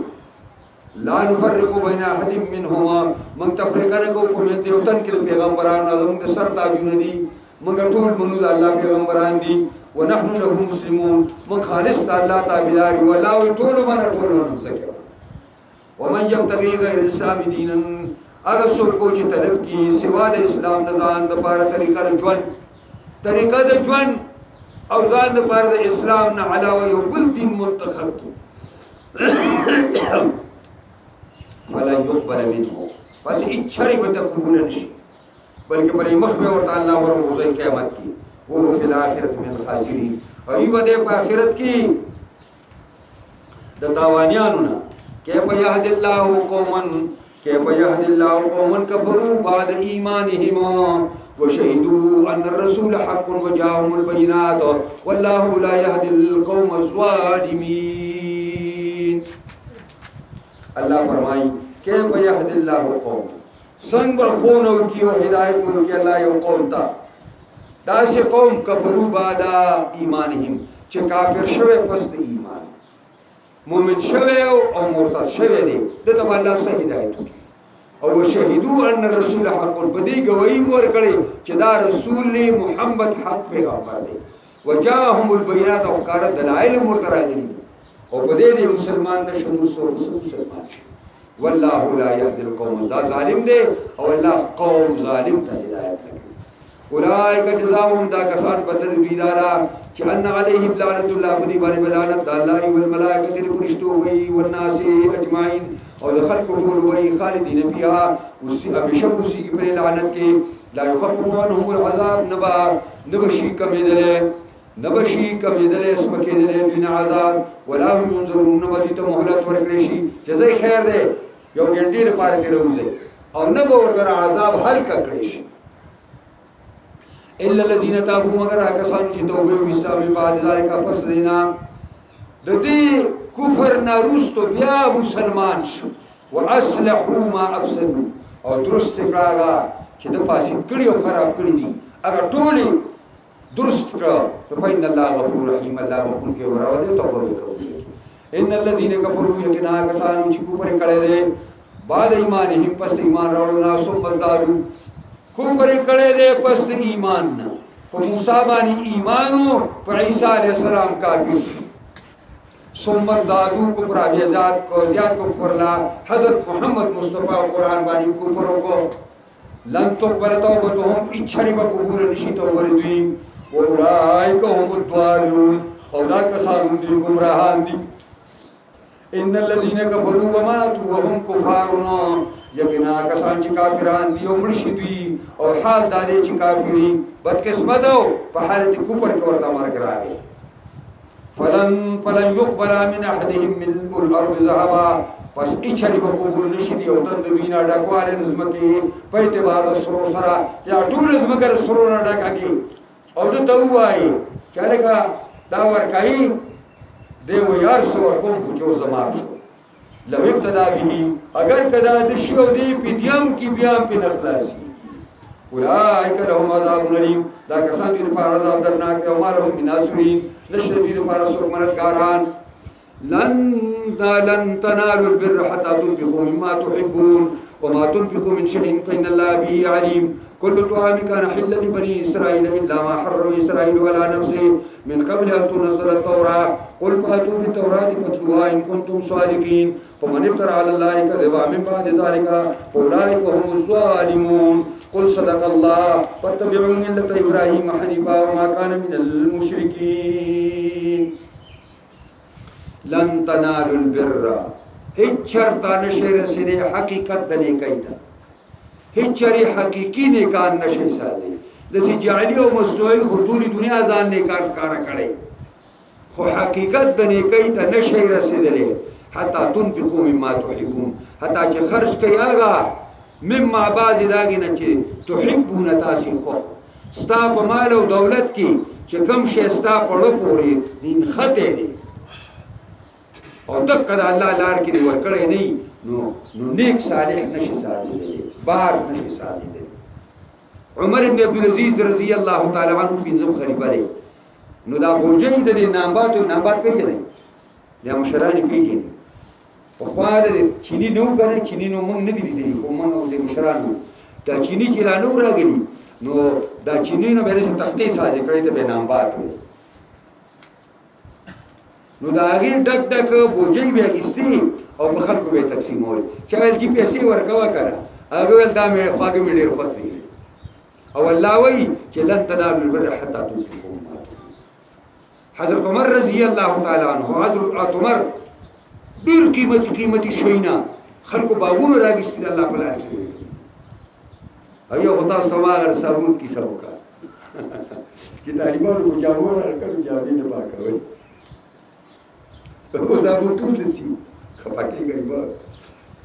لا نفرق بين احد منهما من تفرقه کو په مته یو تن کې پیغمبران زموږ سر تاجونه دي موږ ټول منو د الله پیغمبران دي ونحن له مسلمون من خالص الله تعالی والله ټول باندې ټول مسکر ومن يبتغي غير الاسلام دينا اگر څوک چې طلب کی سوا د اسلام نه ځان د پاره طریقه د ژوند او ځان د پاره د اسلام نه علاوه یو بل دین منتخب کی فلا يقبل منه پس اچھری به قبول نشي بلکې پرې مخ به ورته الله ورغوځي قیامت کې وو په آخرت من الخاسرین ای بده په آخرت کې د تاوانیانو نه کې په يهد الله قوما كفروا بعد إيمانهم وشهدوا أن الرسول حق وجاءهم البينات والله لا يهدي القوم الظالمين الله فرمائي كيف يهدي الله قوم سنگ برخونو کی و ہدایت کو کی اللہ یو قوم تا داسی قوم کفروا بعد ایمانهم چه کافر شوه پس ایمان مومن شوه او مرتد شوه دی دته الله صحیح ہدایت کی او شهدوا ان الرسول حق بدی گواہی مور کړي چې دا رسول محمد حق پیغمبر دی وجاءهم البينات او کار دلائل مرتراغلي او بدی دی مسلمان د شنو سو مسلمان والله لا يهدي القوم الظالمين دی او الله قوم ظالم ته هدایت کوي اولئک جزاهم دا کسان بدل دی دارا چې ان علیهم لعنت الله بدی باندې لعنت الله او الملائکه فرشتو وی والناس اجمعین او د خلق ټول وی خالدین فیها وسی ابشبوسی په لعنت کې لا يخفف عنهم العذاب نبشی کمیدله نبشي کمیدلې اسمکېدلې دین عذاب ولا هم ينظرون نبدي ته مهلت ورکړي شي جزای خیر دی یو ګنټې لپاره کې روزه او نه به ورته عذاب حل کړي شي الا الذين تابوا مگر هغه کسان چې توبه وکړي من بعد ذلك پس دینا د دې کفر ناروستو بیا مسلمان شو واصلحوا ما افسدوا او درست کړه چې د پاسې کړي او خراب کړي دي هغه ټولې درست کړه فإن الله غفور رحيم الله بخون کې وراوده توبه وکړي ان الذين كفروا یقینا کسان چې کفر کړي دي بعد ایمانهم پس ایمان راوړل نه سو بزدارو کفر کړي دي پس ایمان نه په موسی باندې ایمانو په عیسی علیه السلام کافر ثم ازدادوا کفر ابيزاد کو زیات کفر لا حضرت محمد مصطفی قرآن باندې کفر کو لن تقبل توبتهم اچھری با قبول نشی توبر دوی اولئک هم الضالون او دا کسان دی گمراهان دی ان الذين كفروا وماتوا وهم كفار یقینا کسان چې کافران دی او مړ شي دوی او حال دا دی چې کافری بدقسمت او په حالت کفر کې ورته مرګ راغی فلن يقبل من احدهم من الارض ذهبا پس اچھری با قبول نشی دی او دند دوینا ڈاکوالی نظمکی پا اعتبار سرو سرا یا طول نظمکر سرو نا ڈاکا کی او دو تاو آئی چاہلے کا داور کئی دیو یار سو ورکوم خوچو زمان شو لو ابتدا بھی اگر کدا دشیو دی پی دیم کی بیام پی نخلاسی اولائک لهم عذاب علیم دا کسان دید پار عذاب درناک دی وما لهم من ناصرین نشد دید پار سرک مندگاران لن تنالوا البر حتى تنفقوا مما تحبون وما تنفقوا من شيء فإن الله به عليم كل طعام كان حلا لبني إسرائيل إلا ما حرم إسرائيل على نفسه من قبل أن تنزل التوراة قل فأتوا بالتوراة فاتلوها إن كنتم صادقين فمن افترى على الله كذبا من بعد ذلك فأولئك هم الظالمون قل صدق الله فاتبعوا ملة إبراهيم حنيفا وما كان من المشركين لن تنالوا البر هیچ چرتا نشی رسیده حقیقت دنی کئی تا هیچ چری حقیقی نیکان نشی ساده دسی جعلی و مصنوعی خطوری دنیا زان نیکان فکارا کڑی خو حقیقت دنی کئی تا نشی رسیده لی حتی تنفقو مما تحبون حتی چه خرش کئی آگا مما بازی داگی نچه تحبون تاسی خو ستا پا مال و دولت کی چه کم شی ستا پڑو پوری دین خطے دی او دک دا اللہ لار کی دی ورکڑے نہیں نو نیک صالح نشی سادی دلی بار نشی سادی دلی عمر ابن عبدالعزیز رضی اللہ تعالی عنہ پینزم خریبہ دی نو دا بوجهی دا دی نامباتو نامبات پیجی دی دا مشرانی پیجی دی بخواه دا دی چینی نو کنه چینی نو منگ ندی دی خو منگ او دی مشران نو دا چینی چیلا نو را گلی نو دا چینی نو بیرے سے تختی سازی کردی تا بے نامبات ہوئی نو دا آگی ڈک ڈک بوجهی بیا گستی او بخل کو بے تقسیم ہوئی چاہیل جی پیسی ورکوا کرا آگویل دا میرے خواگی میں دیر خوات دی او اللہ وی چه لن تنالوا البر حتی تنفقوا مما تحبون حضرت عمر رضی اللہ تعالی عنہ حضرت عمر دیر قیمتی شوینا خلق باغون راگستی اللہ پلار کی ورکلی اویا خدا سما اگر صابون کی سر ہوکا کہ تعلیمان کو جامون رکھر جاوی دبا کوئی او صابون طول دسیو خپاکی گئی با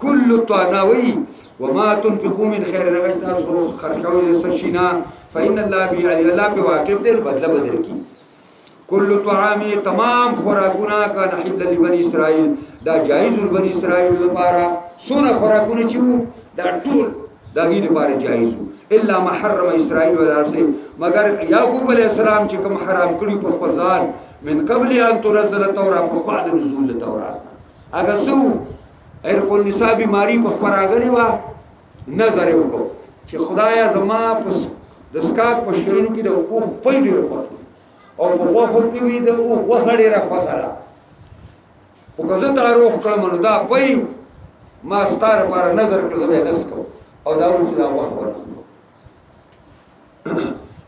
کل طعناوی وما تنفقوا من خیر رغجنا سرخ خرشکوی سرشینا فإن اللہ بی علی اللہ پہ واقف دل بدل بدر کی کل طعامی تمام خوراکونا کا نحل لبنی اسرائیل دا جائز بنی اسرائیل پارا سونا خوراکونا چیو دا طول دا گی پارا جائزو الا ما حرم اسرائیل والعرب سے مگر یعقوب علیہ السلام چکم حرام کریو پخبرزان من قبل ان تنزل التوراة پخواد نزول التوراة اگر سو ارق النساء بیماری پخبر آگری وا نظر وکو چې خدایا زما پس دسکاک پشینو کی دا اوخ پای ډیر خوښ او په وخت کې وی دا اوخ وهړې را خوښه خو که زه تاروخ کړم نو دا پای ما ستاره پر نظر کړ زما نسکو او دا اوخ دا وخت ورته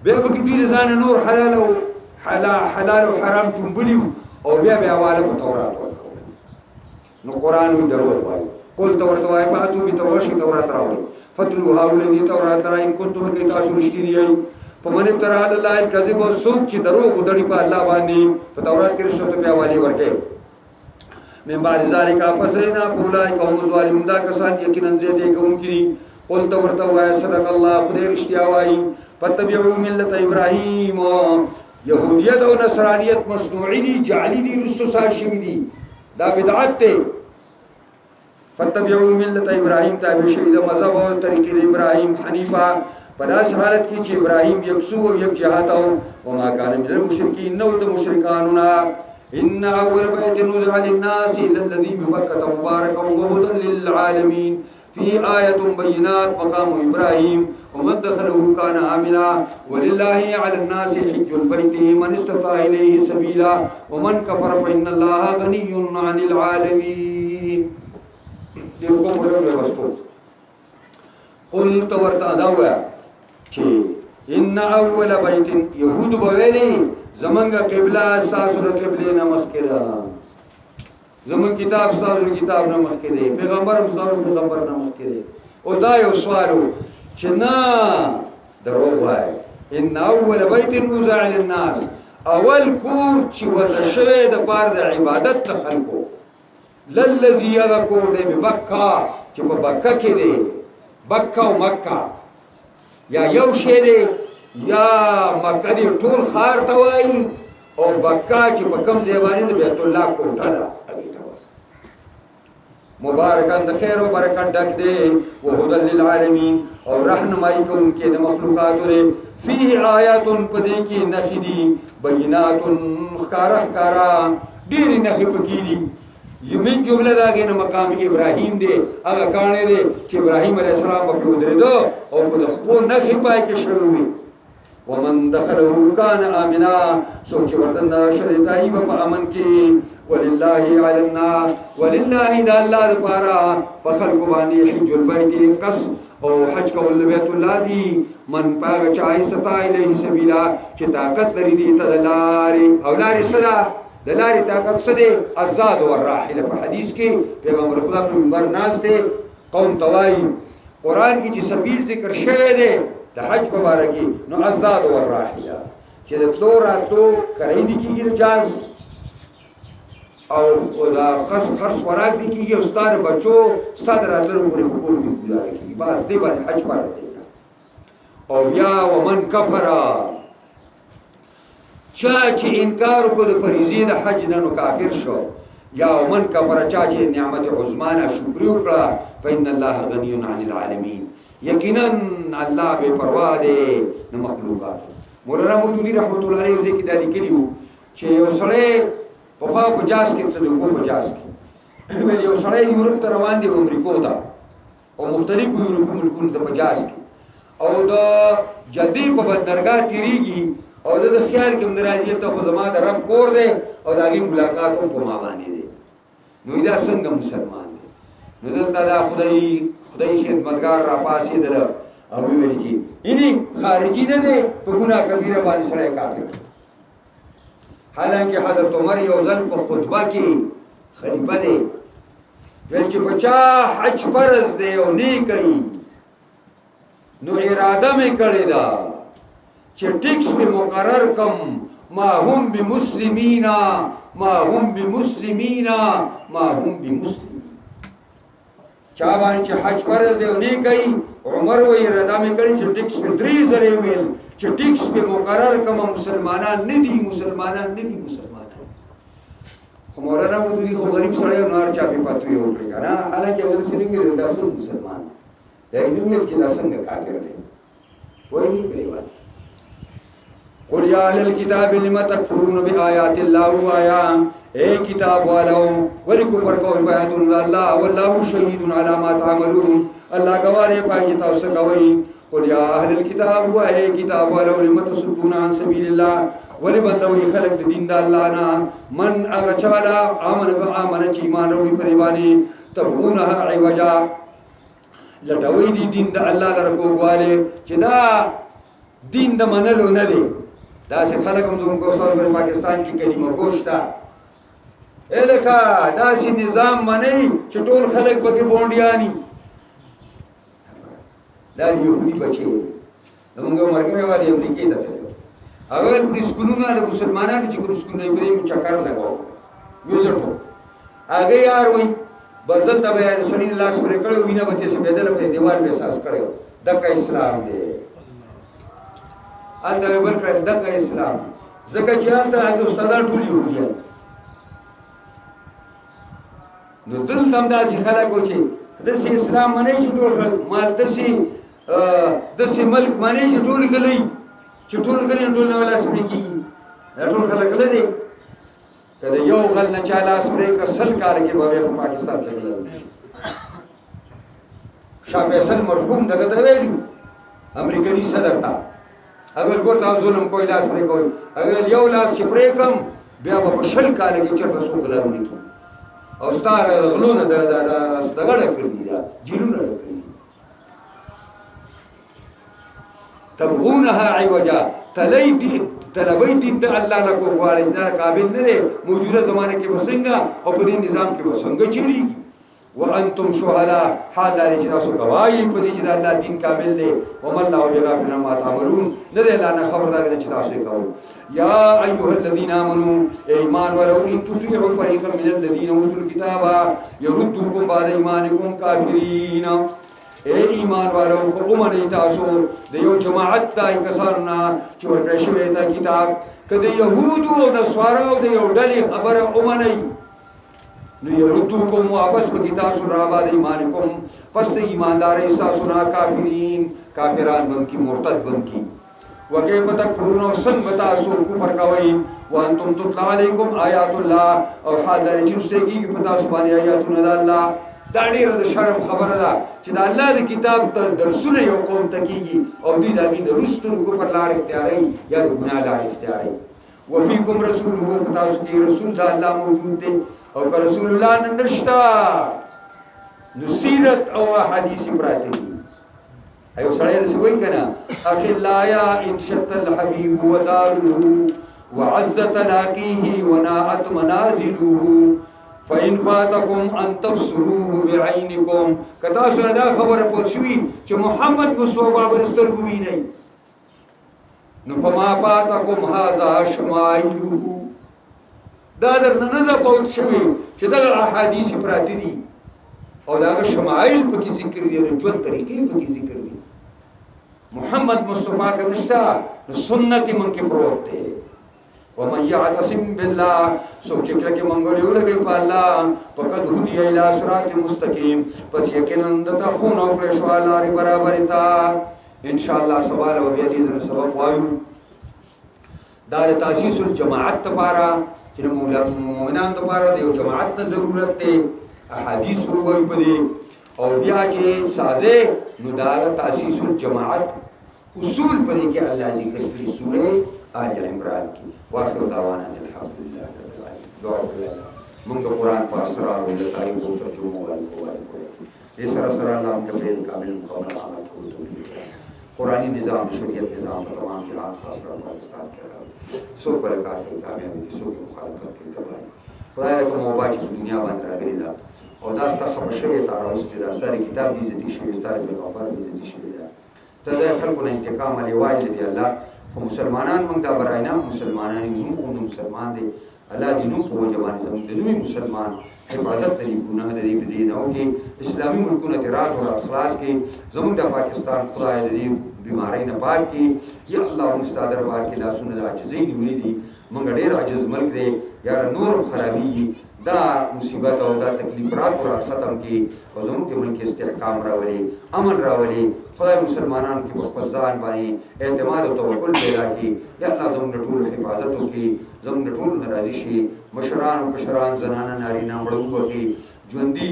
بیا به کې ډیر ځان نور حلال او حلال او حرام چنبلیو او بیا حواله په تورات ورکو نو قران وی دروغ وای قل تورات وای پاتو به تورشی تورات راوړي فتلوها الذي تورات را ان كنتم كي تاسو رشتنی فمن ابترا علی الله الکذب او څوک چې دروغ وتړي په الله باندې په تورات کې رسول ته حواله ورکړي من بعد ذلك فسرنا بولای قوم ظالمون دا کسان یقینا زیاته کوونکي قل تو ورته وای صدق الله خدای رښتیا وای فتبعوا ملت ابراهیم يهودیت او نصرانیت مصنوعی دي جعلی دي رستو سار شوی دي دا بدعت ته فتبعوا ملت ابراهیم تابع شوی د مذهب او طریقې ابراهیم حنیفه په داس حالت کې چې ابراهیم یکسو او یک جهات او وما كان من المشرکین نو د مشرکانو نه ان اول بیت نزل للناس الذي بمكه مباركا وهدى للعالمين في آية بينات مقام إبراهيم ومن دخله كان آمنا ولله على الناس حج البيت من استطاع إليه سبيلا ومن كفر فإن الله غني عن العالمين قل تورت أدوى إن أول بيت يهود بويلي زمانگا قبلة استاسر قبلين مخكرا زمون کتاب ستاسو کتاب نه مخکې دی پیغمبر هم ستاسو پیغمبر نه مخکې دی او دا یو سوالو چې نه دروغ وای ان اول بیت وضع للناس اول کور چې وضع شوی د پاره د عبادت د خلکو للذي هغه کور دی بکا چې په بکا کې دی بکا او مکه یا یو شی دی یا مکه دی ټول خار ته وای او بکا چې په کم ځای باندې د بیت الله کوټه ده مبارکان د خیر او برکت ډک دی او هدى للعالمین او رهنمایي کوونکې د مخلوقاتو دی فيه آیات پدې کې نخې دي بینات ښکارا ډېرې نخې پکې دي یمن جمله داګه نه مقام ابراهیم دی هغه کانه دی چې ابراهیم علیه السلام په ودرېدو او په خپل نخې پای کې شروع ومن دخله كان آمنا سوچ وردن شریدای په امن کې ولله علنا ولله دا الله لپاره په خلق باندې حج البيت قص او حج کول بیت الله دی من پاغ چای ستا الیه سبیلا چې طاقت لري دی ته لاري او لاري صدا د لاري طاقت سده آزاد او راحله په حدیث کې پیغمبر خدا په منبر ناز دی قوم توای قران کې چې سبیل ذکر شوی دی د حج مبارکي نو آزاد او راحله چې د تلو راتلو کړی دی کېږي جاز او دا خرص وراک دی کېږي استاد بچو استاد راتلو پورې کول گزاره کېږي بعد دې باندې حج پر دی او بیا ومن کفر چا چې انکار وکړ د فریضې د حج نه نو کافر شو یا ومن کفر چا چې نعمت عظمانه شکر وکړه فإن الله غني عن العالمين یقینا الله بے پروا دی د مخلوقات مولانا مودودی رحمت الله علیه ذکر دالي کلیو چې یو سړی په پجاس کې څه کو پجاس کې ویل یو سړی یورپ ته روان دی امریکا ته او مختلفو یورپي ملکونو ته پجاس کې او د جدي په بندرګاه تیریږي او د خیال کې مندراجي ته خو زما د رب کور دی او داږي ملاقات هم په ما باندې دی نو دا څنګه مسلمان دی نو دلته دا خدای خدمتګار را پاسې در او ویل کی اني خارجي نه دی په ګناه کبیره باندې سره کافر حالانکه حضرت عمر یو ځل په خطبه کې خلیفہ دی ویل چې بچا حج فرض دی او نه کوي نو اراده مې کړې ده چې ټیکس په مقرر کم ما هم بمسلمین ما هم بمسلمین ما هم بمسلمین چا باندې چې حج فرض دی او نه کوي عمر وې اراده مې کړې چې ټیکس په 3 زره ویل چې ټیکس په مقرر کم مسلمانان نه دي مسلمانان خو مولانا مودودی خو غریب سړی نور چا په پاتو یو کړی کنه حالانکه ول سړي کې داسې مسلمان دی نو ویل چې څنګه کافر دی وایي پریوال قل یا اهل الكتاب لم تکفرون بآیات الله وایا اے کتاب والو ولکم ورکو بیاتون الله والله شهید علی ما تعملون الله گواهی پای تاسو کوي قل یا اهل الكتاب وایا کتاب والو لم تصدون عن سبیل الله ولبدوی خلق دین د الله نه من اغچالا امن چې ایمان وروړي په دیوانی تبغونها عوجا لټوي دین د الله لپاره کوواله چې دا دین د منلو نه دی دا څه خلک هم زموږ په پاکستان کې کلمه پوښتا الکا دا سي نظام منئ چې ټول خلک پکې بونډیانی دا يهودي بچي زمونږ یو ملګری وایي امریکې ته تللی هغه ویل پر سکولونه د مسلمانانو چې کوم سکولونه یې پرې چکر لګاو وزټ و هغه یار وایي بس دلته به یې د سړي لاس پرې کړی وینه به تېسې بهېدله په دیوال به احساس کړی و دغه اسلام دی هلته مې بل کړی دغه اسلام ځکه چې هلته هغه استادان ټول یهودیان نو دلته هم داسې خلک و چې داسې اسلام منئ چې ټول مال داسې ملک منئ چې ټول غلی چې ټول غلی نو ټول نه لاس پرې کېږي دا ټول خلک غله دی که د یو غل نه چا لاس پرې که 100 کاله کې به په پاکستان کې غله شاه فیصل مرحوم دغه ته ویلي امریکایي صدر ته هغه ګور تاسو ظلم کوئ لاس پرې کوئ هغه یو لاس چې پرې کم بیا به په 100 کاله کې چېرته څوک غلا ونه کړي او ستا غلونه دغه ډک کړي دي دا جیلونه ډک کړي دي تبغونها عوجا طلبی دي د الله نه کو غواړي دا قابل نه دی موجوده زمانه کې وسنګا او په دې نظام کې وسنګا چیرېږي وانتم شهداء حال لري چې تاسو گواهی په دې چې د الله دین کامل دی وما الله بغافل عما تعملون نه دی الله نه خبردار چې تاسو یې کوئ یا ایها الذين امنوا ایمان ولو ان تطيعوا فريقا من الذين اوتوا الكتاب يردوكم بعد ایمانكم کافرین اے ایمان والو کو اومنئ تاسو د یو جماعت دای کسانو چې ورکړی شوی دا کتاب که د یهودو او نصاراو د یو ډلې خبره اومنئ نو یردوکم واپس بکی تاسو راباد ایمانکم پس د ایماندارۍ ستاسو نه کافرین کافران بم کی مرتد بم کی وکیف تکفرون او څنګه به تاسو کفر کوئ وانتم تتلی علیکم آیات الله او حال دا چې لوستل کېږي په تاسو باندې آیاتونه د الله دا ډېره د شرم خبره ده چې د الله د کتاب درسونه یو قوم ته کېږي او دوی د هغې د وروستو د کفر لار اختیاروي یا د ګناه لار اختیاروي وفیکم رسوله په تاسو کې رسول د الله موجود دی او که رسول الله نه نشته نو سیرت او احادیث پراته دي ایو سړی داسې وایي که نه اخلایا ان شت الحبیب وداره وعز تلاقیه وناءت منازله فإن فاتكم أن تبصروه بعينكم کدا سره دا خبره پوه شوي چې محمد مصطفی به سترګو وینئ نو فما فاتكم هذا شمائله دا درنه نه ده پوه شوي چې دغه احادیث پراته دي او د هغه شمایل پکې ذکر دي د ژوند طریقې پکې ذکر دي محمد مصطفی که نشته نو سنت یې موږ کې پروت دی ومن يعتصم بالله سوچ کړه منګولې ولګي په الله فقد هدي الى صراط مستقيم پس یقینا د خون او کړه شو لارې برابر تا ان شاء الله سوال او بیا دې سبق وایو دا تاسیس الجماعت لپاره چې مؤمنان لپاره د یو جماعت ته ضرورت دی احادیث وایو په دې او بیا چې سازه نو دا تاسیس الجماعت اصول په دې کې الله ذکر کړی سورې آل عمران کی واخر دعوانا الحمدللہ رب العالمین دعا وکړه موږ قرآن په اسرار او د تاریخ او ترجمه وایو دې سره سره الله موږ په کامل مکمل عمل کوو توفیق قرآنی نظام شریعت نظام په تمام جهان خاص کر پاکستان کې راغلی سو پر کار کوي کامیابی دي سو مخالفت کوي تباہی خدای کوم وباچ په دنیا باندې راغلی دا او دا تاسو په شوی تاراوستي دا ستاره کتاب دې عزت شي ستاره پیغمبر دې عزت شي ته دا خلکو نه انتقام علی وای دې الله خو مسلمانان موږ دا براینا مسلمانان موږ خو مسلمان دي الله دې نو په وجبان زموږ د نوې مسلمان حفاظت لري ګناه لري په دې نه او کې اسلامي ملکونه ترات او اخلاص کې زموږ د پاکستان خدای دې بیماری نه پاک کې یا الله مستعد دربار کې لاسونه د عاجزۍ نیولې دي موږ ډېر عاجز ملک دی یا نور خرابي دا مصیبت او دا تکلیفات ختم کی او زموږ کې ملک استحکام راولي امن راولي خدای مسلمانانو کې خپل ځان باندې اعتماد او توکل پیدا کړي یا الله زموږ ټول حفاظت وکړي زموږ ټول ناراضي شي مشران او کشران زنانه نارینه مړو وکړي ژوندۍ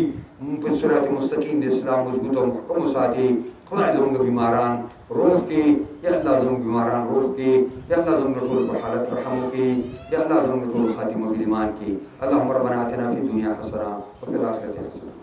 په صراط مستقیم د اسلام مضبوط او محکم ساتي خدای زموږ بیماران روح کې یا الله زموږ بیماران روح کې یا الله زموږ ټول په حالت رحم وکړي یا الله زموږ ټول خاتمه ایمان کې اللهم ربنا آتنا فی الدنیا حسنه وفي الاخرة حسنه